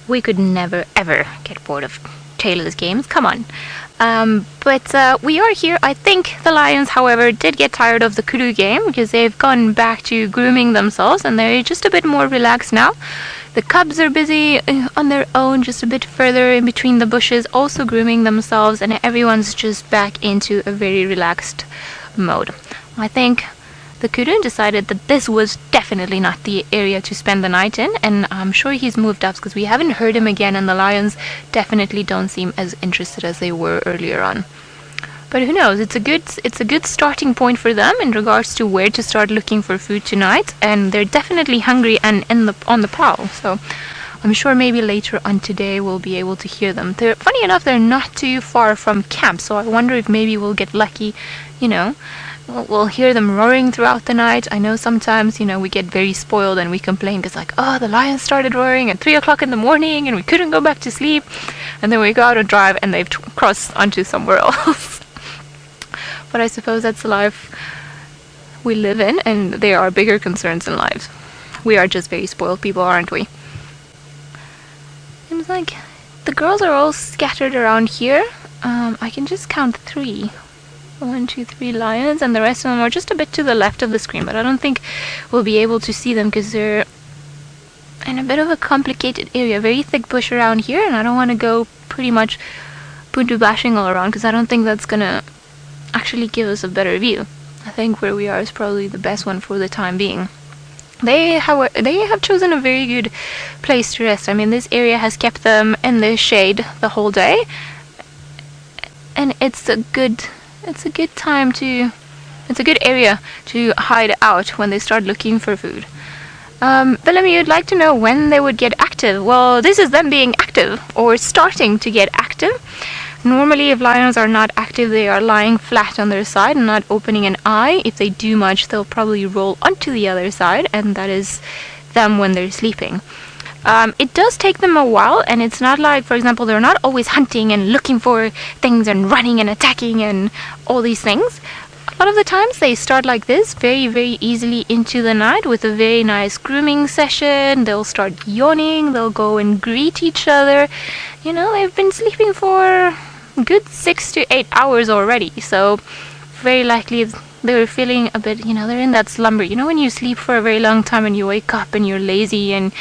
We could never ever get bored of Tayla's games. Come on. But we are here. I think the lions, however, did get tired of the kudu game because they've gone back to grooming themselves, and they're just a bit more relaxed now. The cubs are busy on their own, just a bit further in between the bushes, also grooming themselves, and everyone's just back into a very relaxed mode. I think the kudu decided that this was definitely not the area to spend the night in, and I'm sure he's moved up because we haven't heard him again, and the lions definitely don't seem as interested as they were earlier on. But who knows? It's a good starting point for them in regards to where to start looking for food tonight, and they're definitely hungry and on the prowl. So I'm sure maybe later on today we'll be able to hear them. Funny enough, they're not too far from camp, so I wonder if maybe we'll get lucky. We'll hear them roaring throughout the night. I know sometimes, we get very spoiled and we complain because the lions started roaring at 3 o'clock in the morning and we couldn't go back to sleep. And then we go out and drive and they've crossed onto somewhere else. But I suppose that's the life we live in, and there are bigger concerns in life. We are just very spoiled people, aren't we? Seems like the girls are all scattered around here. I can just count 3. 1, 2, 3 lions, and the rest of them are just a bit to the left of the screen, but I don't think we'll be able to see them because they're in a bit of a complicated area, very thick bush around here, and I don't want to go pretty much puntu bashing all around because I don't think that's gonna actually give us a better view. I think where we are is probably the best one for the time being. They have chosen a very good place to rest. I mean, this area has kept them in the shade the whole day, and it's a good area to hide out when they start looking for food. Bellamy, you'd like to know when they would get active. Well, this is them being active, or starting to get active. Normally, if lions are not active, they are lying flat on their side and not opening an eye. If they do much, they'll probably roll onto the other side, and that is them when they're sleeping. It does take them a while, and it's not like, for example, they're not always hunting and looking for things and running and attacking and all these things. A lot of the times they start like this, very, very easily into the night with a very nice grooming session. They'll start yawning, they'll go and greet each other. You know, they've been sleeping for a good 6 to 8 hours already, so very likely they're feeling a bit, you know, they're in that slumber. You know, when you sleep for a very long time and you wake up and you're lazy and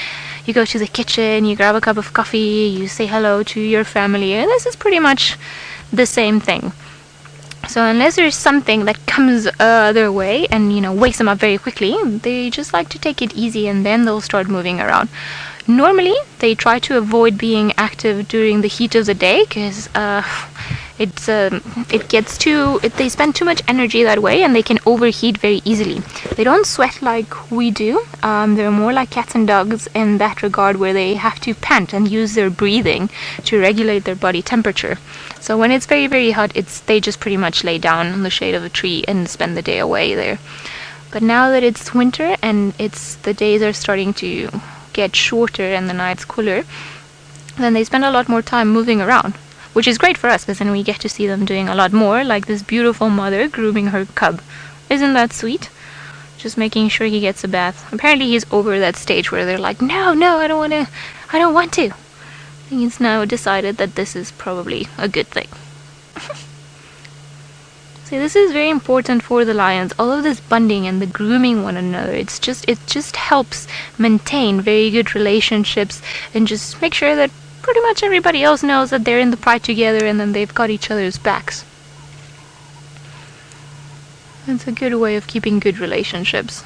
you go to the kitchen, you grab a cup of coffee, you say hello to your family, and this is pretty much the same thing. So unless there's something that comes their way and, you know, wakes them up very quickly, they just like to take it easy, and then they'll start moving around. Normally, they try to avoid being active during the heat of the day, because they spend too much energy that way, and they can overheat very easily. They don't sweat like we do. They're more like cats and dogs in that regard, where they have to pant and use their breathing to regulate their body temperature. So when it's very, very hot, they just pretty much lay down in the shade of a tree and spend the day away there. But now that it's winter and the days are starting to get shorter and the nights cooler, then they spend a lot more time moving around, which is great for us, because then we get to see them doing a lot more, like this beautiful mother grooming her cub. Isn't that sweet? Just making sure he gets a bath. Apparently he's over that stage where they're like, no, I don't want to. He's now decided that this is probably a good thing. See, this is very important for the lions. All of this bonding and the grooming one another, it just helps maintain very good relationships, and just make sure that pretty much everybody else knows that they're in the pride together, and then they've got each other's backs. It's a good way of keeping good relationships.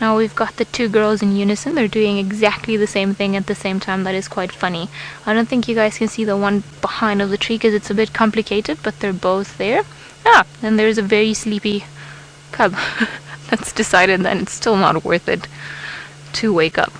Now we've got the two girls in unison. They're doing exactly the same thing at the same time. That is quite funny. I don't think you guys can see the one behind of the tree because it's a bit complicated, but they're both there. And there's a very sleepy cub that's decided that it's still not worth it to wake up.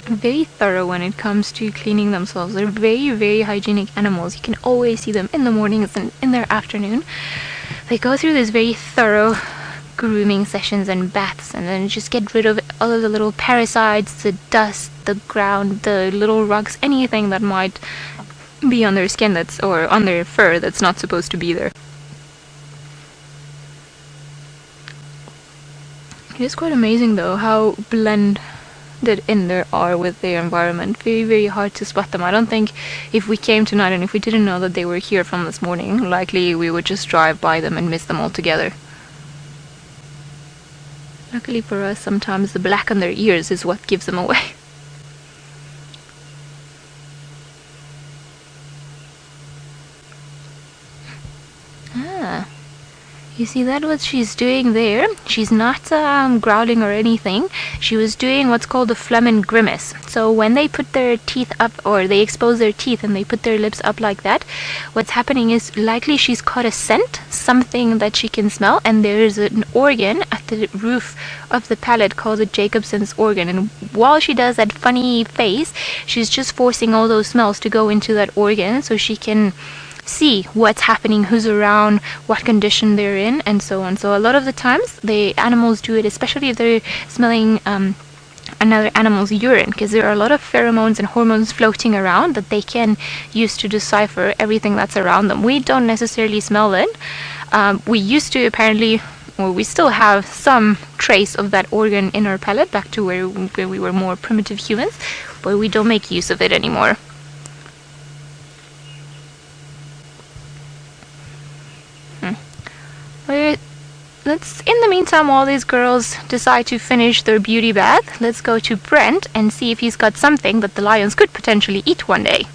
Very thorough when it comes to cleaning themselves. They're very, very hygienic animals. You can always see them in the mornings and in their afternoon. They go through this very thorough grooming sessions and baths, and then just get rid of all of the little parasites, the dust, the ground, the little rugs, anything that might be on their skin or on their fur that's not supposed to be there. It is quite amazing though how blended in there are with their environment. Very, very hard to spot them. I don't think if we came tonight and if we didn't know that they were here from this morning, likely we would just drive by them and miss them altogether. Luckily for us, sometimes the black on their ears is what gives them away. You see that what she's doing there? She's not growling or anything. She was doing what's called a phlegm grimace. So when they put their teeth up, or they expose their teeth and they put their lips up like that, what's happening is likely she's caught a scent, something that she can smell, and there's an organ at the roof of the palate called the Jacobson's organ. And while she does that funny face, she's just forcing all those smells to go into that organ so she can see what's happening, who's around, what condition they're in, and so on. So a lot of the times the animals do it, especially if they're smelling another animal's urine, because there are a lot of pheromones and hormones floating around that they can use to decipher everything that's around them. We don't necessarily smell it. We used to apparently, or we still have some trace of that organ in our palate back to where we were more primitive humans, but we don't make use of it anymore. In the meantime, while these girls decide to finish their beauty bath, let's go to Brent and see if he's got something that the lions could potentially eat one day.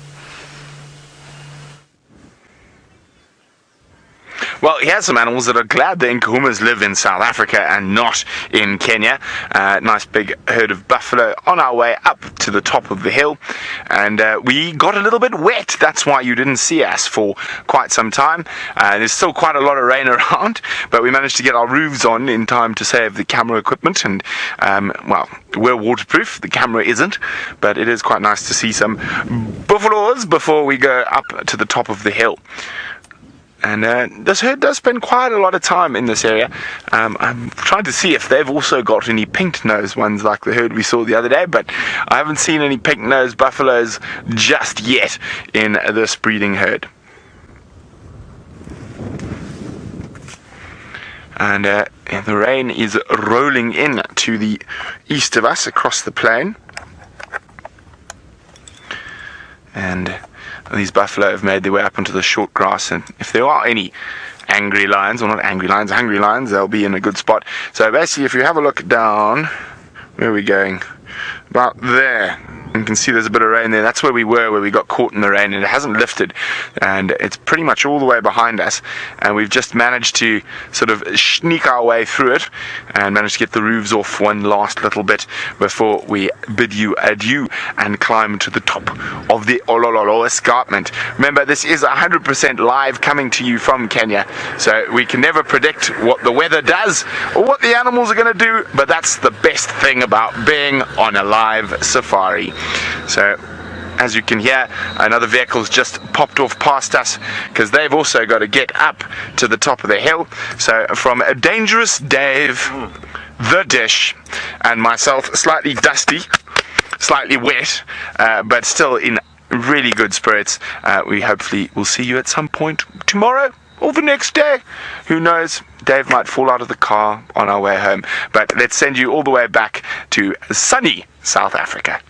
Well, here's some animals that are glad the Nkuhumas live in South Africa and not in Kenya. Nice big herd of buffalo on our way up to the top of the hill, and we got a little bit wet. That's why you didn't see us for quite some time. There's still quite a lot of rain around, but we managed to get our roofs on in time to save the camera equipment, and well, we're waterproof. The camera isn't, but it is quite nice to see some buffaloes before we go up to the top of the hill. And this herd does spend quite a lot of time in this area. I'm trying to see if they've also got any pink-nosed ones like the herd we saw the other day, but I haven't seen any pink-nosed buffaloes just yet in this breeding herd. And the rain is rolling in to the east of us across the plain. And these buffalo have made their way up onto the short grass, and if there are any angry lions, or not angry lions, hungry lions, they'll be in a good spot. So basically, if you have a look down, where are we going? About there. You can see there's a bit of rain there. That's where we were, where we got caught in the rain, and it hasn't lifted, and it's pretty much all the way behind us, and we've just managed to sort of sneak our way through it and managed to get the roofs off one last little bit before we bid you adieu and climb to the top of the Olololo escarpment. Remember, this is 100% live, coming to you from Kenya, so we can never predict what the weather does or what the animals are going to do, but that's the best thing about being on a live safari. So, as you can hear, another vehicle's just popped off past us, because they've also got to get up to the top of the hill. So, from a Dangerous Dave, The Dish, and myself, slightly dusty, slightly wet, but still in really good spirits, we hopefully will see you at some point tomorrow or the next day. Who knows? Dave might fall out of the car on our way home. But let's send you all the way back to sunny South Africa.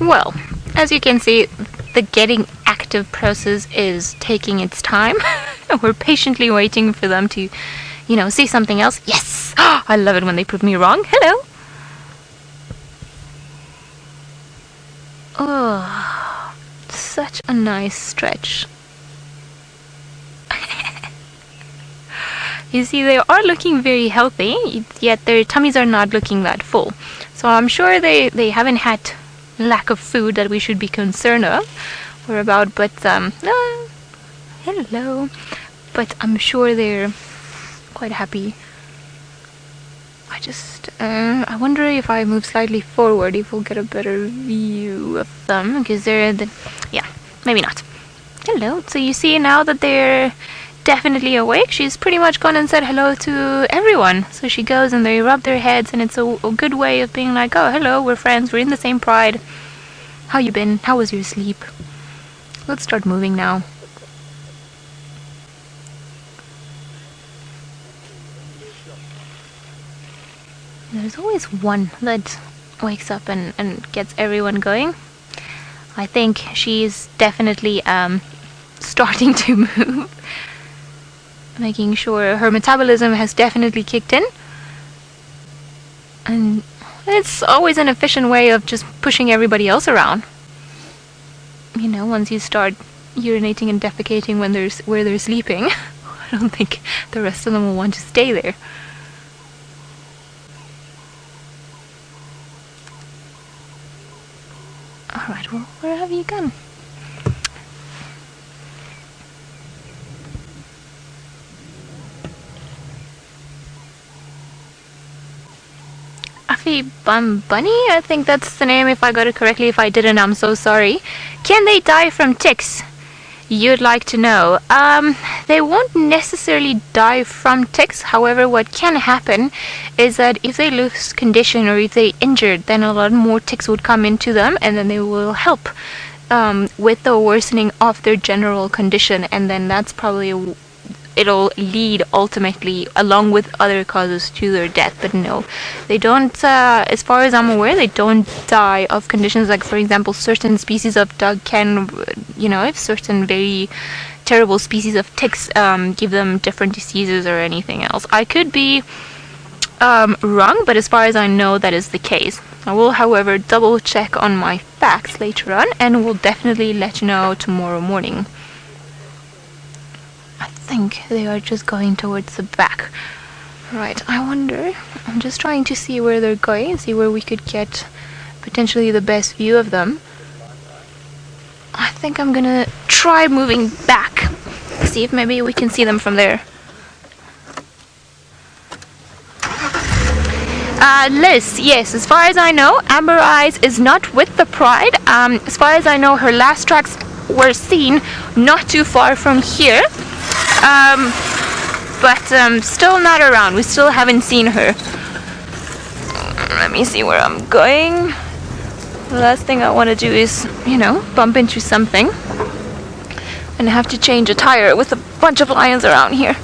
Well, as you can see, the getting active process is taking its time. We're patiently waiting for them to, see something else. Yes! I love it when they prove me wrong. Hello! Oh, such a nice stretch. You see, they are looking very healthy, yet their tummies are not looking that full. So I'm sure they haven't had lack of food that we should be concerned of or about, but hello. But I'm sure they're quite happy. I wonder if I move slightly forward if we'll get a better view of them, because yeah, maybe not. Hello. So you see now that they're definitely awake. She's pretty much gone and said hello to everyone. So she goes and they rub their heads, and it's a good way of being like, oh, hello, we're friends, we're in the same pride. How you been? How was your sleep? Let's start moving now. There's always one that wakes up and gets everyone going. I think she's definitely starting to move. Making sure her metabolism has definitely kicked in. And it's always an efficient way of just pushing everybody else around. Once you start urinating and defecating where they're sleeping, I don't think the rest of them will want to stay there. Alright, well, where have you gone? Bunny, I think that's the name, if I got it correctly. If I didn't, I'm so sorry. Can they die from ticks? You'd like to know. They won't necessarily die from ticks. However, what can happen is that if they lose condition or if they're injured, then a lot more ticks would come into them, and then they will help with the worsening of their general condition, and then that's probably it'll lead ultimately, along with other causes, to their death. But no, they don't, as far as I'm aware, they don't die of conditions like, for example, certain species of dog can, if certain very terrible species of ticks give them different diseases or anything else. I could be wrong, but as far as I know, that is the case. I will, however, double check on my facts later on, and will definitely let you know tomorrow morning. I think they are just going towards the back. Right, I wonder, I'm just trying to see where they're going, see where we could get potentially the best view of them. I think I'm gonna try moving back, see if maybe we can see them from there. Liz, yes, as far as I know, Amber Eyes is not with the Pride. As far as I know, her last tracks were seen not too far from here. But still not around. We still haven't seen her. Let me see where I'm going. The last thing I want to do is, you know, bump into something and have to change a tire with a bunch of lions around here.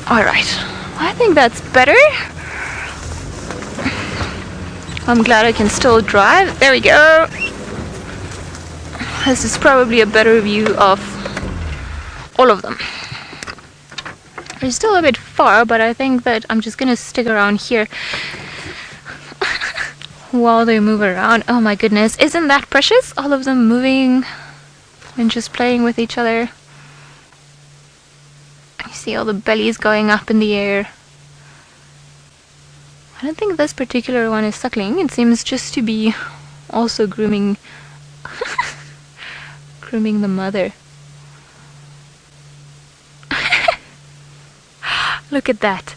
Alright, I think that's better. I'm glad I can still drive. There we go. This is probably a better view of all of them. They're still a bit far, but I think that I'm just gonna stick around here while they move around. Oh my goodness, isn't that precious? All of them moving and just playing with each other. You see all the bellies going up in the air. I don't think this particular one is suckling. It seems just to be also grooming grooming the mother. Look at that.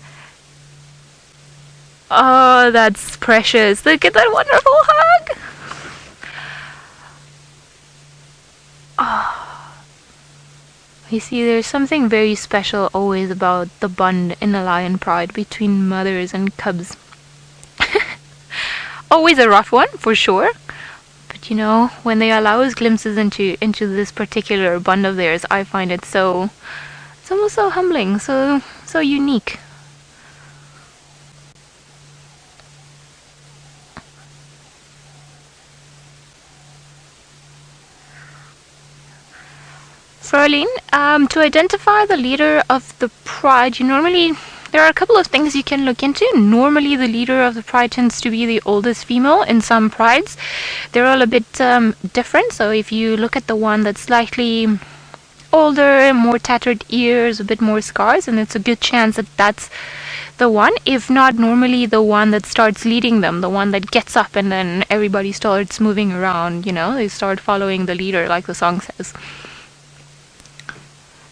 Oh, that's precious. Look at that wonderful hug. Oh. You see, there's something very special always about the bond in a lion pride between mothers and cubs. Always a rough one, for sure. But you know, when they allow us glimpses into this particular bond of theirs, I find it so... it's almost so humbling, so unique. Fraulein, to identify the leader of the pride, there are a couple of things you can look into. Normally the leader of the pride tends to be the oldest female. In some prides they're all a bit different, so if you look at the one that's slightly older, more tattered ears, a bit more scars, and it's a good chance that that's the one. If not, normally the one that starts leading them, the one that gets up and then everybody starts moving around, you know, they start following the leader like the song says.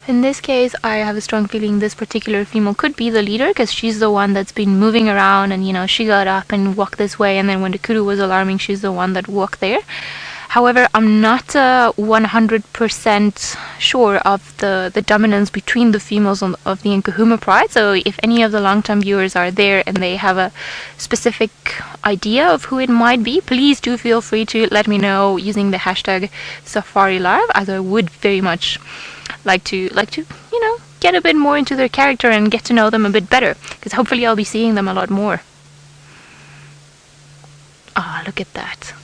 In this case, I have a strong feeling this particular female could be the leader, because she's the one that's been moving around, and you know, she got up and walked this way, and then when the kudu was alarming, she's the one that walked there. However, I'm not 100% sure of the dominance between the females of the Nkuhuma Pride, so if any of the long-term viewers are there and they have a specific idea of who it might be, please do feel free to let me know using the hashtag SafariLive, as I would very much like to, you know, get a bit more into their character and get to know them a bit better, because hopefully I'll be seeing them a lot more. Ah, look at that.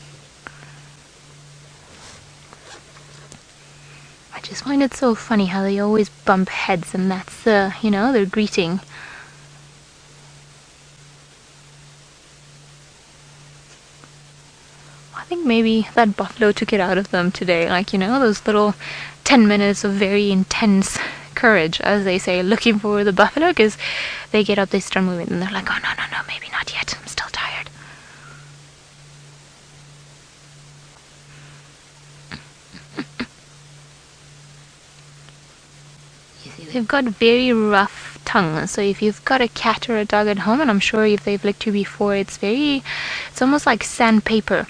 I just find it so funny how they always bump heads, and that's, you know, their greeting. I think maybe that buffalo took it out of them today, like, you know, those little 10 minutes of very intense courage, as they say, looking for the buffalo, because they get up, they start moving, and they're like, oh, no, maybe not yet, I'm still tired. You see, they've got very rough tongues, so if you've got a cat or a dog at home, and I'm sure if they've licked you before, it's almost like sandpaper.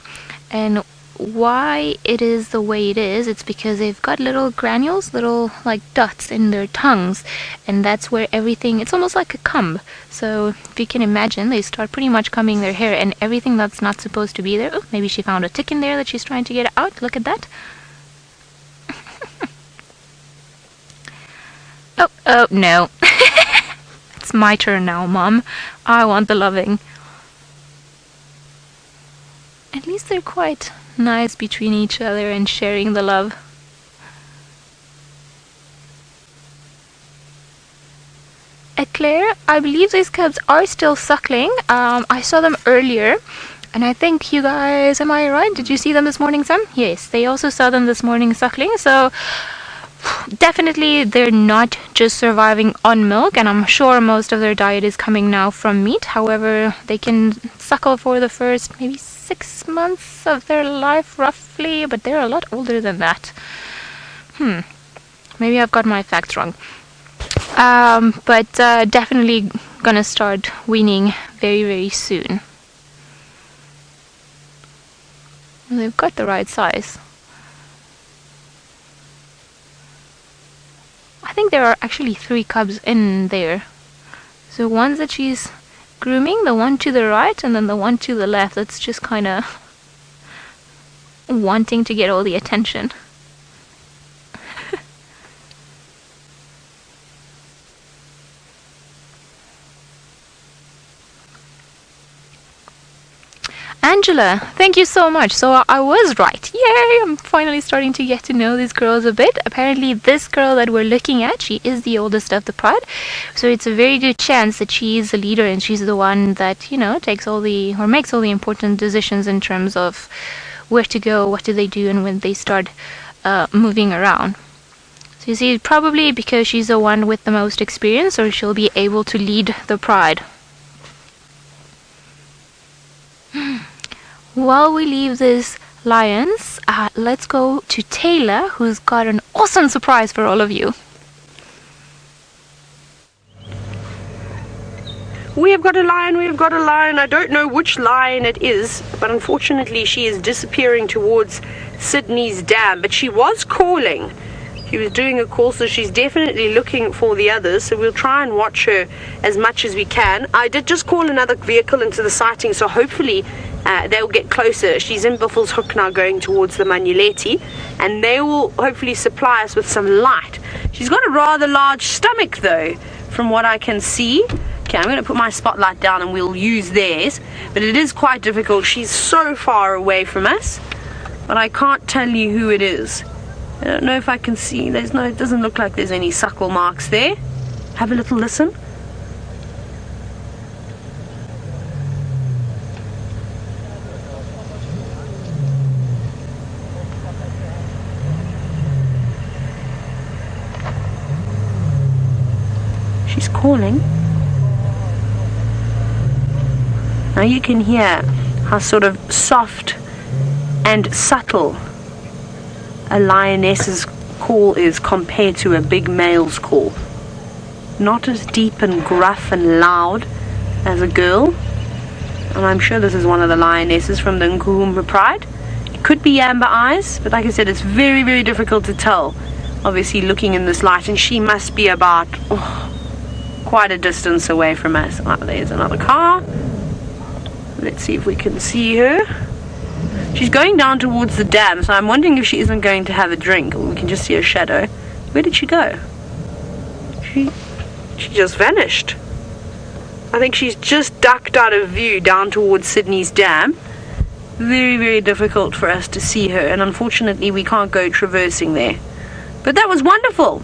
And why it is the way it is, it's because they've got little granules, little like dots in their tongues, and that's where everything, it's almost like a comb. So if you can imagine, they start pretty much combing their hair, and everything that's not supposed to be there. Oh, maybe she found a tick in there that she's trying to get out. Look at that. Oh no. It's my turn now, Mom. I want the loving. At least they're quite nice between each other and sharing the love. Claire, I believe these cubs are still suckling. I saw them earlier, and I think you guys, am I right? Did you see them this morning, Sam? Yes, they also saw them this morning suckling, so definitely they're not just surviving on milk, and I'm sure most of their diet is coming now from meat. However, they can suckle for the first maybe 6 months of their life roughly, but they're a lot older than that. Maybe I've got my facts wrong. But definitely gonna start weaning very, very soon. They've got the right size. I think there are actually 3 cubs in there. So one's that she's grooming, the one to the right, and then the one to the left that's just kind of wanting to get all the attention. Angela, thank you so much. So I was right. Yay! I'm finally starting to get to know these girls a bit. Apparently this girl that we're looking at, she is the oldest of the pride. So it's a very good chance that she's the leader and she's the one that, you know, takes all the, or makes all the important decisions in terms of where to go, what do they do, and when they start moving around. So you see, probably because she's the one with the most experience, or she'll be able to lead the pride. While we leave this lions, let's go to Tayla, who's got an awesome surprise for all of you. We have got a lion, we have got a lion. I don't know which lion it is, but unfortunately she is disappearing towards Sydney's dam. But she was calling. She was doing a call, so she's definitely looking for the others. So we'll try and watch her as much as we can. I did just call another vehicle into the sighting, so hopefully they'll get closer. She's in Buffelshoek now going towards the Manuleti, and they will hopefully supply us with some light. She's got a rather large stomach though, from what I can see. Okay, I'm going to put my spotlight down and we'll use theirs, but it is quite difficult. She's so far away from us, but I can't tell you who it is. I don't know if I can see. It doesn't look like there's any suckle marks there. Have a little listen. She's calling. Now you can hear how sort of soft and subtle a lioness's call is compared to a big male's call. Not as deep and gruff and loud as a girl. And I'm sure this is one of the lionesses from the Nkuhuma Pride. It could be amber eyes, but like I said, it's very, very difficult to tell. Obviously looking in this light, and she must be about quite a distance away from us. Oh, there's another car. Let's see if we can see her. She's going down towards the dam, so I'm wondering if she isn't going to have a drink, or we can just see her shadow. Where did she go? She just vanished. I think she's just ducked out of view down towards Sydney's dam. Very, very difficult for us to see her, and unfortunately we can't go traversing there. But that was wonderful.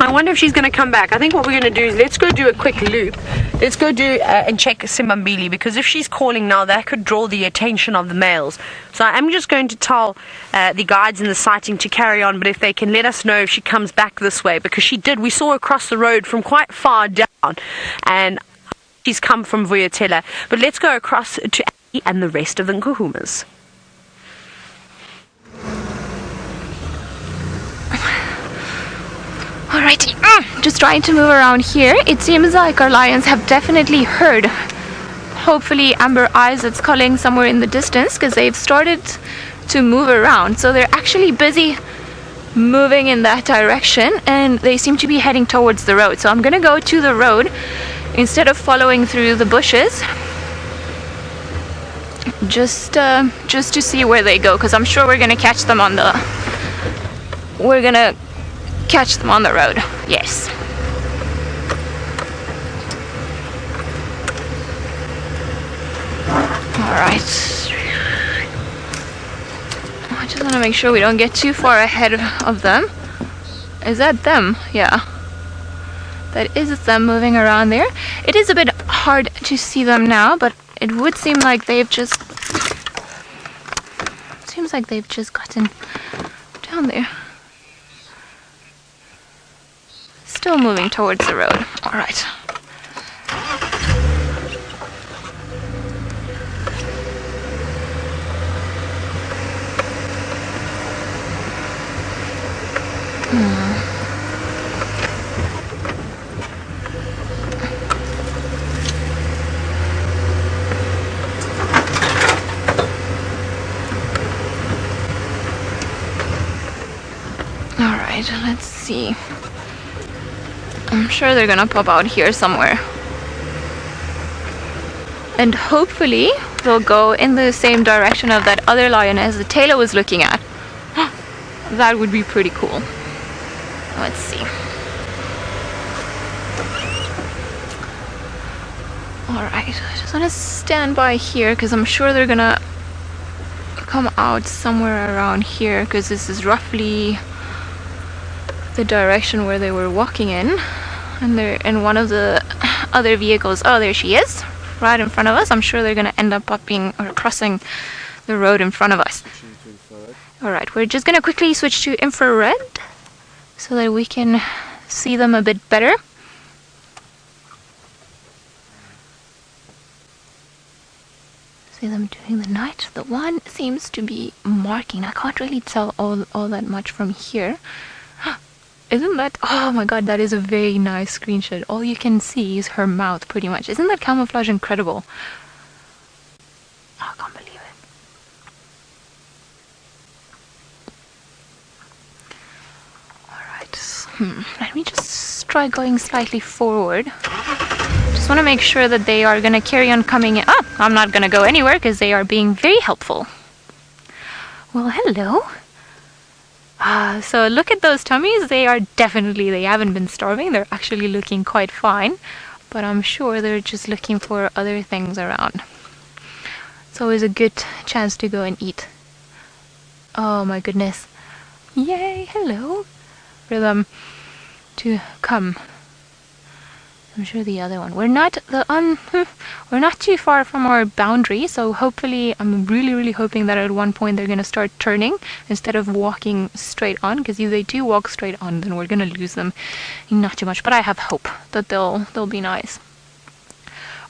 I wonder if she's going to come back. I think what we're going to do is let's go do a quick loop. Let's go do and check Simbambili, because if she's calling now, that could draw the attention of the males. So I'm just going to tell the guides in the sighting to carry on, but if they can let us know if she comes back this way, because she did. We saw her cross the road from quite far down, and she's come from Vuyatela. But let's go across to Annie and the rest of the Nkuhumas. Alrighty, just trying to move around here. It seems like our lions have definitely heard, hopefully, Amber Eyes that's calling somewhere in the distance, because they've started to move around. So they're actually busy moving in that direction, and they seem to be heading towards the road. So I'm gonna go to the road instead of following through the bushes, just to see where they go, because I'm sure we're gonna catch them on the road. Yes. Alright. I just want to make sure we don't get too far ahead of them. Is that them? Yeah. that is them moving around there. It is a bit hard to see them now, but it would seem like they've just gotten down there. Still moving towards the road. All right. Alright, let's see. I'm sure they're gonna pop out here somewhere. And hopefully they'll go in the same direction of that other lioness that Tayla was looking at. That would be pretty cool. Let's see. Alright, I just want to stand by here because I'm sure they're gonna come out somewhere around here, because this is roughly the direction where they were walking in. And they're in one of the other vehicles. Oh, there she is, right in front of us. I'm sure they're gonna end up popping or crossing the road in front of us. Alright, we're just gonna quickly switch to infrared so that we can see them a bit better. See them doing the night. The one seems to be marking. I can't really tell all that much from here. Isn't that... oh my god, that is a very nice screenshot. All you can see is her mouth, pretty much. Isn't that camouflage incredible? Oh, I can't believe it. Let me just try going slightly forward. Just want to make sure that they are going to carry on coming in. Oh, I'm not going to go anywhere because they are being very helpful. Well, hello. So look at those tummies. They are definitely, they haven't been starving. They're actually looking quite fine. But I'm sure they're just looking for other things around. It's always a good chance to go and eat. Oh my goodness. Yay, hello. For them to come. I'm sure the other one. We're not too far from our boundary, so hopefully I'm really hoping that at one point they're gonna start turning instead of walking straight on, because if they do walk straight on then we're gonna lose them. Not too much, but I have hope that they'll be nice.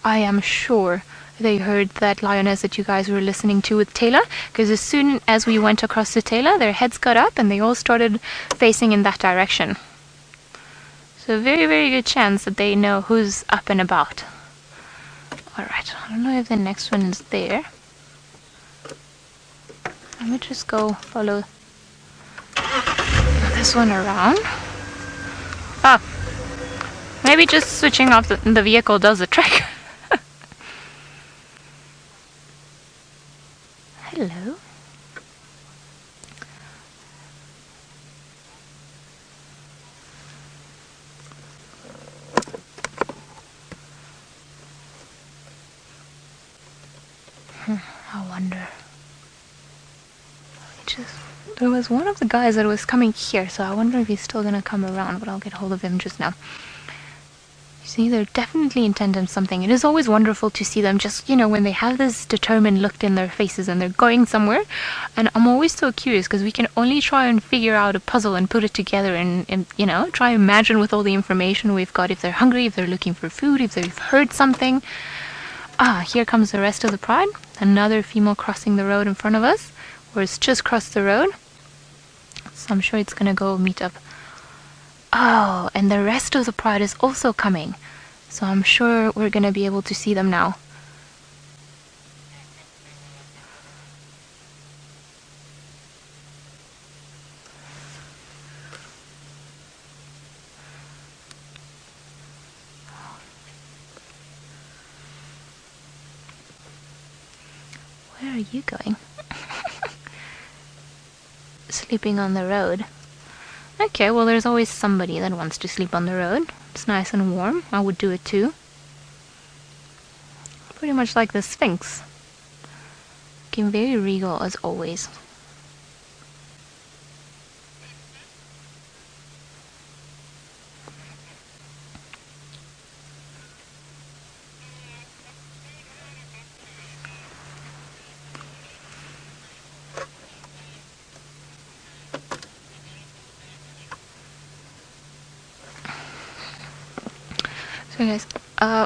I am sure they heard that lioness that you guys were listening to with Tayla, because as soon as we went across to Tayla, their heads got up and they all started facing in that direction. So very good chance that they know who's up and about. Alright, I don't know if the next one is there. Let me just go follow this one around. Oh, maybe just switching off the vehicle does the trick. Hello. I wonder. There was one of the guys that was coming here, so I wonder if he's still gonna come around, but I'll get hold of him just now. You see, they're definitely intent on something. It is always wonderful to see them just, you know, when they have this determined look in their faces and they're going somewhere. And I'm always so curious because we can only try and figure out a puzzle and put it together and you know, try and imagine with all the information we've got if they're hungry, if they're looking for food, if they've heard something. Ah, here comes the rest of the pride. Another female crossing the road in front of us, or it's just crossed the road. So I'm sure it's gonna go meet up. Oh, and the rest of the pride is also coming. So I'm sure we're gonna be able to see them now. Where are you going? Sleeping on the road. Okay, well there's always somebody that wants to sleep on the road. It's nice and warm. I would do it too. Pretty much like the Sphinx. Looking very regal as always. So guys,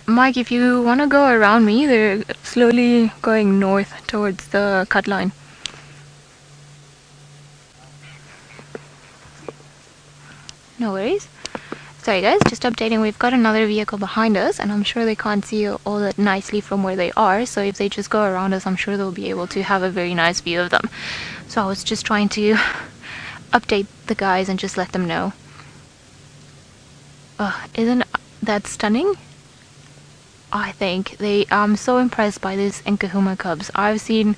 Mike, if you want to go around me, they're slowly going north towards the cut line. No worries. Sorry guys, just updating, we've got another vehicle behind us and I'm sure they can't see all that nicely from where they are, so if they just go around us I'm sure they'll be able to have a very nice view of them. So I was just trying to update the guys and just let them know. Isn't that stunning? I think I'm so impressed by these Nkuhuma cubs. I've seen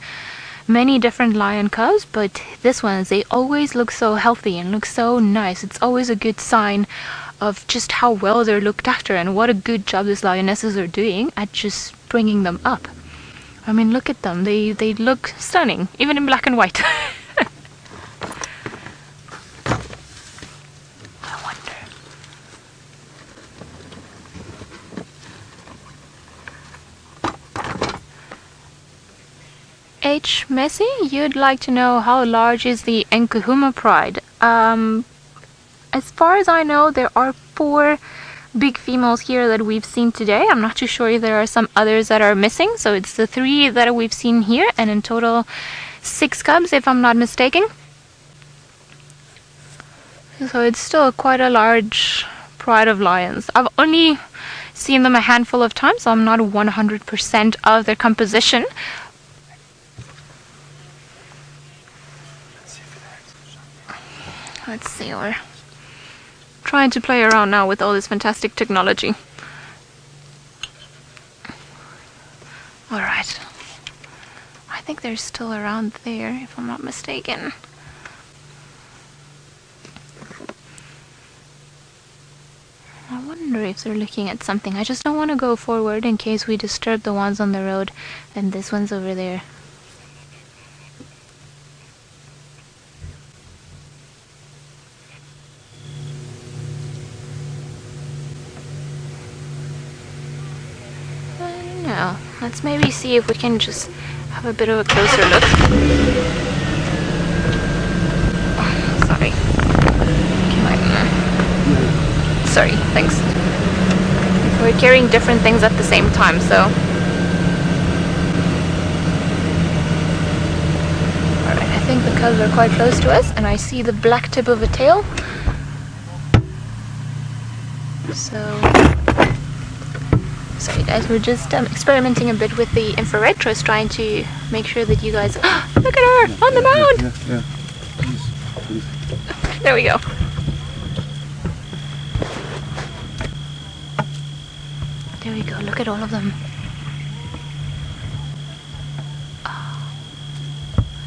many different lion cubs, but this ones, they always look so healthy and look so nice. It's always a good sign of just how well they're looked after and what a good job these lionesses are doing at just bringing them up. I mean, look at them. They look stunning, even in black and white. I wonder. H. Messi, you'd like to know how large is the Nkuhuma Pride? As far as I know, there are 4 big females here that we've seen today. I'm not too sure if there are some others that are missing. So it's the 3 that we've seen here, and in total 6 cubs if I'm not mistaken. So it's still quite a large pride of lions. I've only seen them a handful of times, so I'm not 100% of their composition. Let's see, we're trying to play around now with all this fantastic technology. Alright. I think they're still around there, if I'm not mistaken. I wonder if they're looking at something. I just don't want to go forward in case we disturb the ones on the road. And this one's over there. Now, let's maybe see if we can just have a bit of a closer look. Oh, sorry. Sorry, thanks. We're carrying different things at the same time, so. Alright, I think the cubs are quite close to us, and I see the black tip of a tail. So. Sorry guys, we're just experimenting a bit with the infrared, just trying to make sure that you guys... Look at her! On the mound! Yeah. Please. There we go. There we go, look at all of them.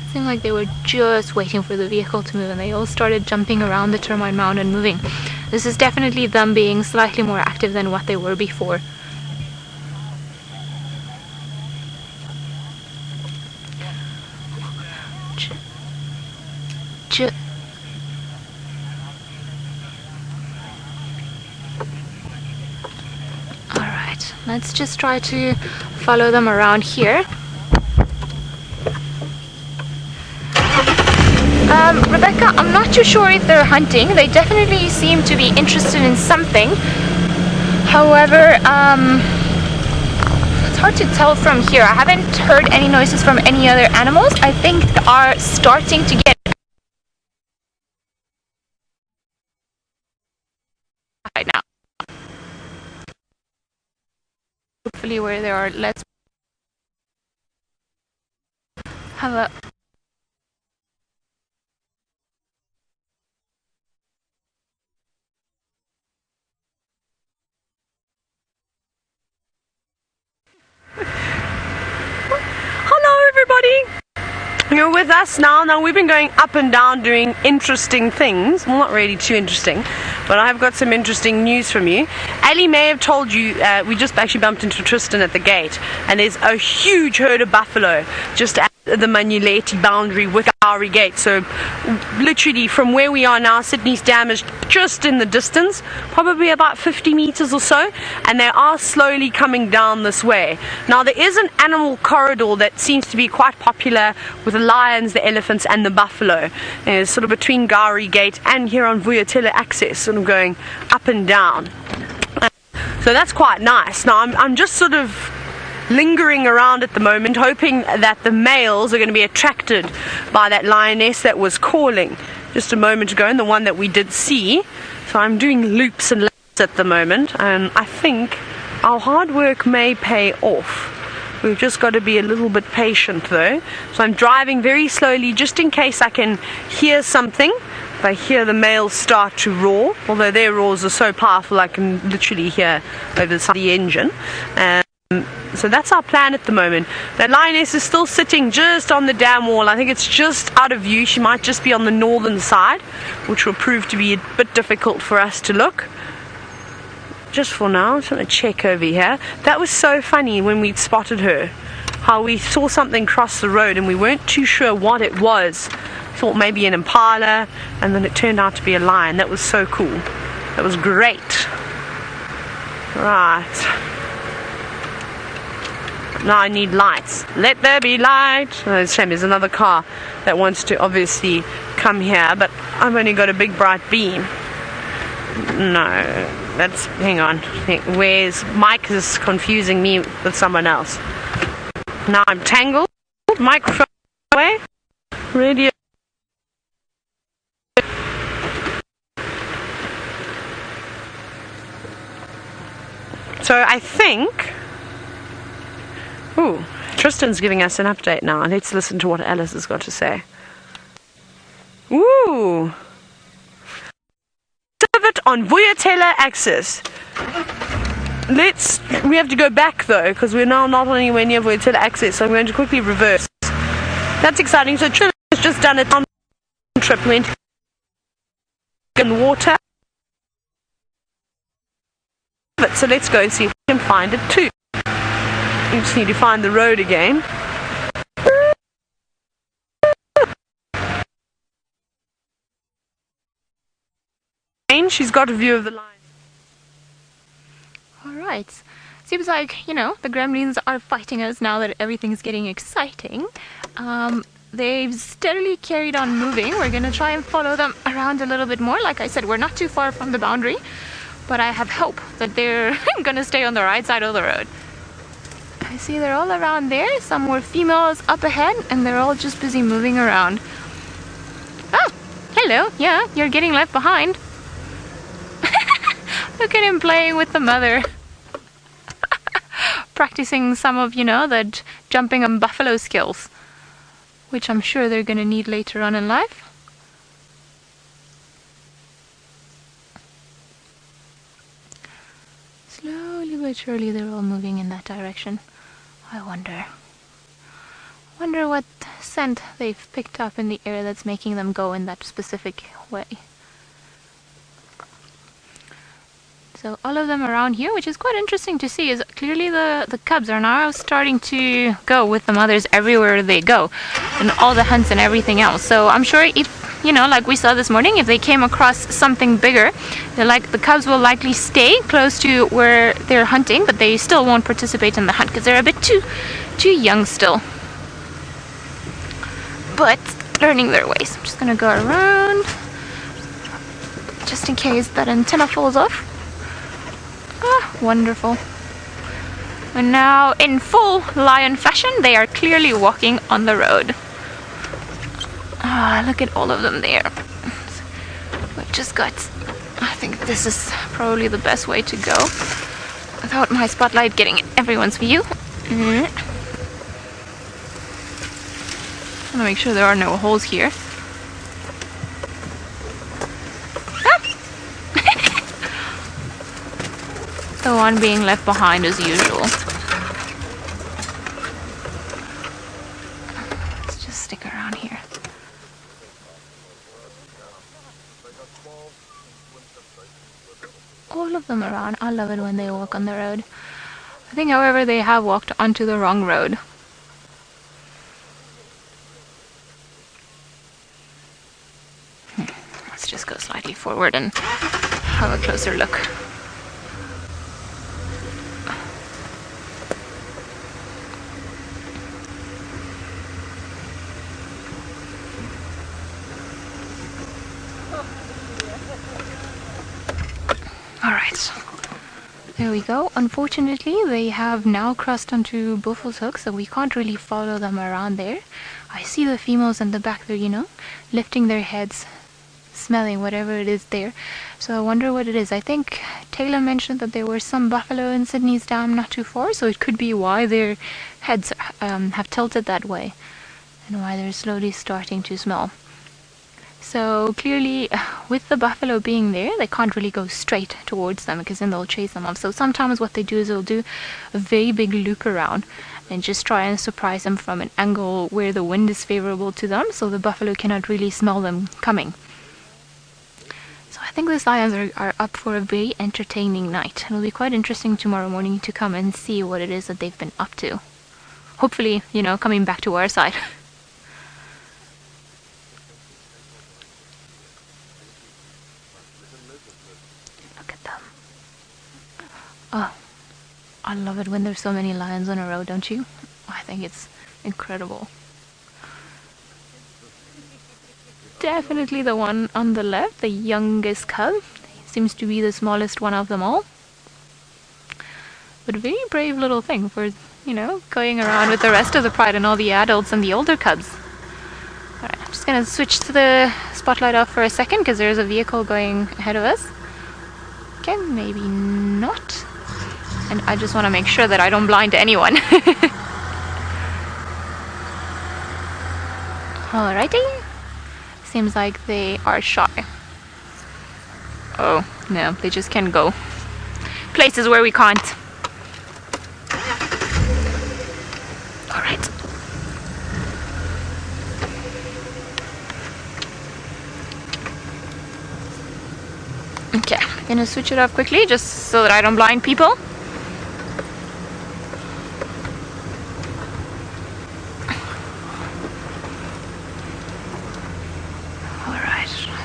It seemed like they were just waiting for the vehicle to move and they all started jumping around the termite mound and moving. This is definitely them being slightly more active than what they were before. Alright, let's just try to follow them around here. Rebecca, I'm not too sure if they're hunting. They definitely seem to be interested in something. However, it's hard to tell from here. I haven't heard any noises from any other animals. I think they are starting to get right now. Hopefully where there are less. Hello. Hello everybody! You're with us now. Now we've been going up and down doing interesting things. Well, not really too interesting, but I've got some interesting news from you. Ali may have told you, we just actually bumped into Tristan at the gate, and there's a huge herd of buffalo just at the Manuleti boundary with our gate. So literally from where we are now, Thicknees Dam is just in the distance, probably about 50 meters or so, and they are slowly coming down this way. Now there is an animal corridor that seems to be quite popular with the lions, the elephants and the buffalo. It's sort of between Gari Gate and here on Vuyatila access, sort of going up and down. So that's quite nice. Now I'm just sort of lingering around at the moment, hoping that the males are going to be attracted by that lioness that was calling just a moment ago, and the one that we did see. So I'm doing loops and laps at the moment, and I think our hard work may pay off. We've just got to be a little bit patient though. So I'm driving very slowly just in case I can hear something. If I hear the males start to roar, although their roars are so powerful I can literally hear over the side of the engine. So that's our plan at the moment. The lioness is still sitting just on the dam wall. I think it's just out of view. She might just be on the northern side, which will prove to be a bit difficult for us to look. Just for now, I just want to check over here. That was so funny when we spotted her. How we saw something cross the road and we weren't too sure what it was. Thought maybe an impala, and then it turned out to be a lion. That was so cool. That was great. Right. Now I need lights. Let there be light. Oh, it's a shame. There's another car that wants to obviously come here, but I've only got a big bright beam. No, that's, hang on. Where's Mike? Is confusing me with someone else. Now I'm tangled. Microphone away. Radio. So I think. Ooh, Tristan's giving us an update now. Let's listen to what Alice has got to say. Ooh. Pivot on Wagtails axis. We have to go back though, because we're now not anywhere near Wagtails axis, so I'm going to quickly reverse. That's exciting. So Tristan's just done a town trip, went in water. So let's go and see if we can find it too. You just need to find the road again. She's got a view of the line. Alright. Seems like, you know, the gremlins are fighting us now that everything's getting exciting. They've steadily carried on moving. We're going to try and follow them around a little bit more. Like I said, we're not too far from the boundary, but I have hope that they're going to stay on the right side of the road. I see they're all around there. Some more females up ahead, and they're all just busy moving around. Oh, hello. Yeah, you're getting left behind. Look at him playing with the mother. Practicing some of, you know, the jumping on buffalo skills, which I'm sure they're going to need later on in life. Slowly but surely they're all moving in that direction. I wonder what scent they've picked up in the air that's making them go in that specific way. So all of them around here, which is quite interesting to see, is clearly the cubs are now starting to go with the mothers everywhere they go, and all the hunts and everything else. So I'm sure if, you know, like we saw this morning, if they came across something bigger, the cubs will likely stay close to where they're hunting, but they still won't participate in the hunt because they're a bit too young still. But learning their ways. I'm just gonna go around just in case that antenna falls off. Ah, wonderful. And now, in full lion fashion, they are clearly walking on the road. Ah, look at all of them there. We've just got... I think this is probably the best way to go, without my spotlight getting everyone's view. I want to make sure there are no holes here. The one being left behind as usual. Let's just stick around here. All of them around. I love it when they walk on the road. I think, however, they have walked onto the wrong road. Let's just go slightly forward and have a closer look. There we go. Unfortunately, they have now crossed onto Buffalo's Hook, so we can't really follow them around there. I see the females in the back there, you know, lifting their heads, smelling whatever it is there. So I wonder what it is. I think Tayla mentioned that there were some buffalo in Sydney's dam not too far, so it could be why their heads have tilted that way and why they're slowly starting to smell. So clearly, with the buffalo being there, they can't really go straight towards them because then they'll chase them off. So sometimes what they do is they'll do a very big loop around and just try and surprise them from an angle where the wind is favorable to them, so the buffalo cannot really smell them coming. So I think these lions are up for a very entertaining night. It'll be quite interesting tomorrow morning to come and see what it is that they've been up to. Hopefully, you know, coming back to our side. Oh, I love it when there's so many lions in a row, don't you? I think it's incredible. Definitely the one on the left, the youngest cub, seems to be the smallest one of them all. But a very brave little thing for, you know, going around with the rest of the pride and all the adults and the older cubs. Alright, I'm just gonna switch to the spotlight off for a second because there's a vehicle going ahead of us. Okay, maybe not. And I just want to make sure that I don't blind anyone. Alrighty. Seems like they are shy. Oh, no, they just can't go places where we can't. Alright. Okay, I'm gonna switch it off quickly just so that I don't blind people.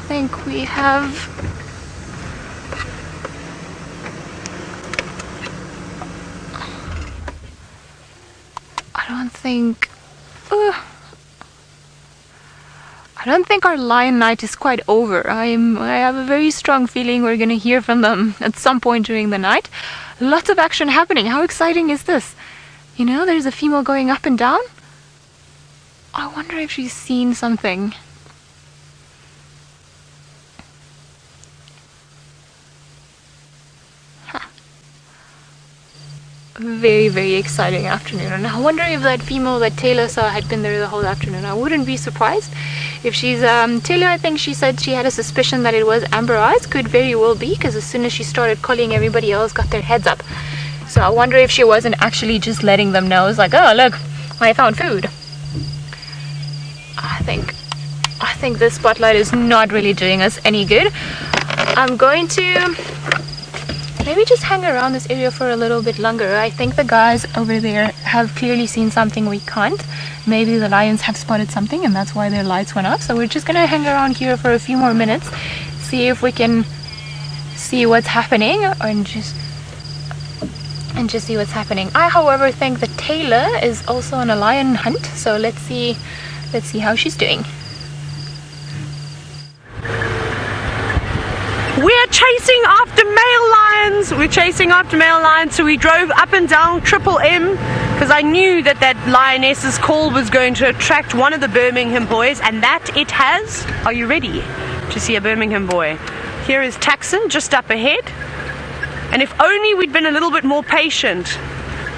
I think we have I don't think our lion night is quite over. I have a very strong feeling we're gonna hear from them at some point during the night. Lots of action happening. How exciting is this? You know, there's a female going up and down. I wonder if she's seen something. Very, very exciting afternoon, and I wonder if that female that Tayla saw had been there the whole afternoon. I wouldn't be surprised if she's Tayla, I think she said she had a suspicion that it was amber eyes. Could very well be, because as soon as she started calling, everybody else got their heads up. So I wonder if she wasn't actually just letting them know. It's like, oh look, I found food. I think this spotlight is not really doing us any good. I'm going to maybe just hang around this area for a little bit longer. I think the guys over there have clearly seen something we can't. Maybe the lions have spotted something and that's why their lights went off. So we're just gonna hang around here for a few more minutes, see if we can see what's happening, and just see what's happening. I, however, think that Tayla is also on a lion hunt, so let's see how she's doing. We're chasing after male lions. We're chasing after male lions. So we drove up and down Triple M because I knew that lioness's call was going to attract one of the Birmingham boys, and that it has. Are you ready to see a Birmingham boy? Here is Taxon just up ahead. And if only we'd been a little bit more patient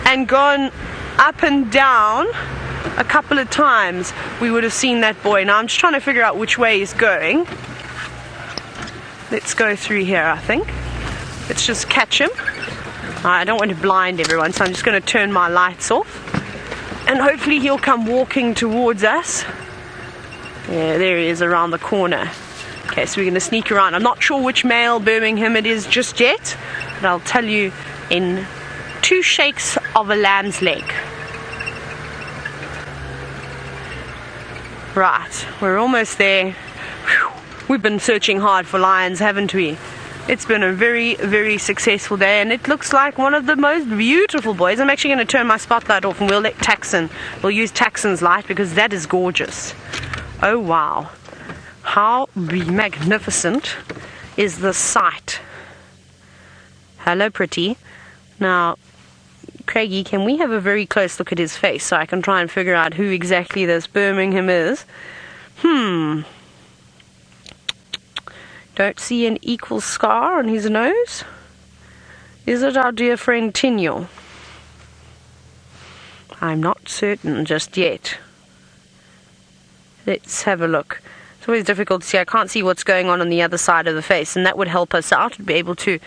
and gone up and down a couple of times, we would have seen that boy. Now I'm just trying to figure out which way he's going. Let's go through here, I think. Let's just catch him. I don't want to blind everyone, so I'm just going to turn my lights off. And hopefully he'll come walking towards us. Yeah, there he is around the corner. Okay, so we're going to sneak around. I'm not sure which male Birmingham it is just yet, but I'll tell you in 2 shakes of a lamb's leg. Right, we're almost there. Whew. We've been searching hard for lions, haven't we? It's been a very, very successful day, and it looks like one of the most beautiful boys. I'm actually going to turn my spotlight off and we'll use Taxon's light because that is gorgeous. Oh wow. How magnificent is the sight. Hello, pretty. Now, Craigie, can we have a very close look at his face so I can try and figure out who exactly this Birmingham is? Don't see an equal scar on his nose. Is it our dear friend Tinyo? I'm not certain just yet. Let's have a look. It's always difficult to see. I can't see what's going on the other side of the face, and that would help us out. We'd be able to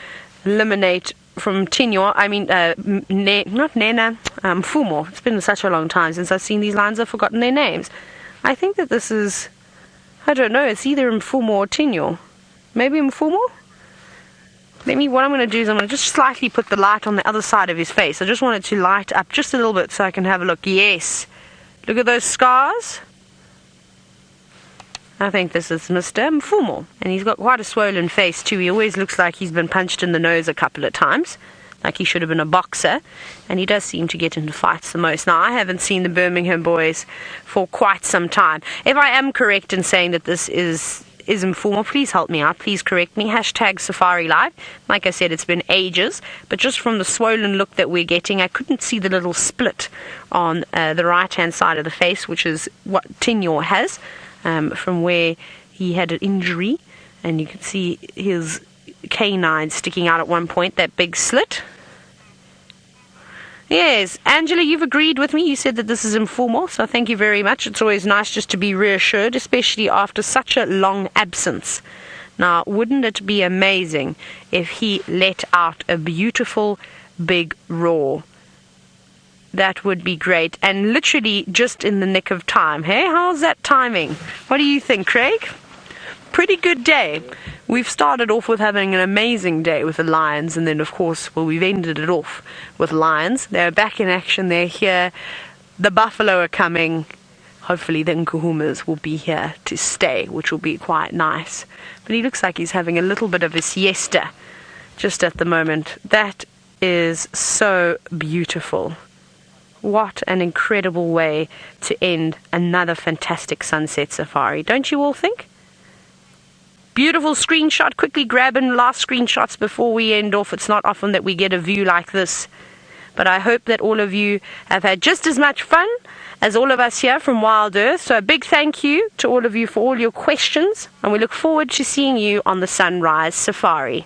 eliminate from Tinyo, not Nena, Mfumo. It's been such a long time since I've seen these lines, I've forgotten their names. I think that this is, I don't know, it's either Mfumo or Tinyo. Maybe Mfumo? What I'm going to do is I'm going to just slightly put the light on the other side of his face. I just want it to light up just a little bit so I can have a look. Yes. Look at those scars. I think this is Mr. Mfumo. And he's got quite a swollen face too. He always looks like he's been punched in the nose a couple of times. Like he should have been a boxer. And he does seem to get into fights the most. Now, I haven't seen the Birmingham boys for quite some time. If I am correct in saying that this is Mfumo, please help me out. Please correct me. # Safari Live. Like I said, it's been ages. But just from the swollen look that we're getting, I couldn't see the little split on the right-hand side of the face, which is what Tinyo has. From where he had an injury, and you can see his canine sticking out at one point, that big slit. Yes, Angela, you've agreed with me. You said that this is Mfumo, so thank you very much. It's always nice just to be reassured, especially after such a long absence. Now, wouldn't it be amazing if he let out a beautiful big roar? That would be great, and literally just in the nick of time. Hey, how's that timing? What do you think, Craig? Pretty good day. We've started off with having an amazing day with the Lions, and then, of course, we've ended it off with Lions. They're back in action. They're here. The Buffalo are coming. Hopefully the Nkuhumas will be here to stay, which will be quite nice. But he looks like he's having a little bit of a siesta just at the moment. That is so beautiful. What an incredible way to end another fantastic sunset safari, don't you all think? Beautiful screenshot. Quickly grabbing last screenshots before we end off. It's not often that we get a view like this. But I hope that all of you have had just as much fun as all of us here from Wild Earth. So a big thank you to all of you for all your questions. And we look forward to seeing you on the Sunrise Safari.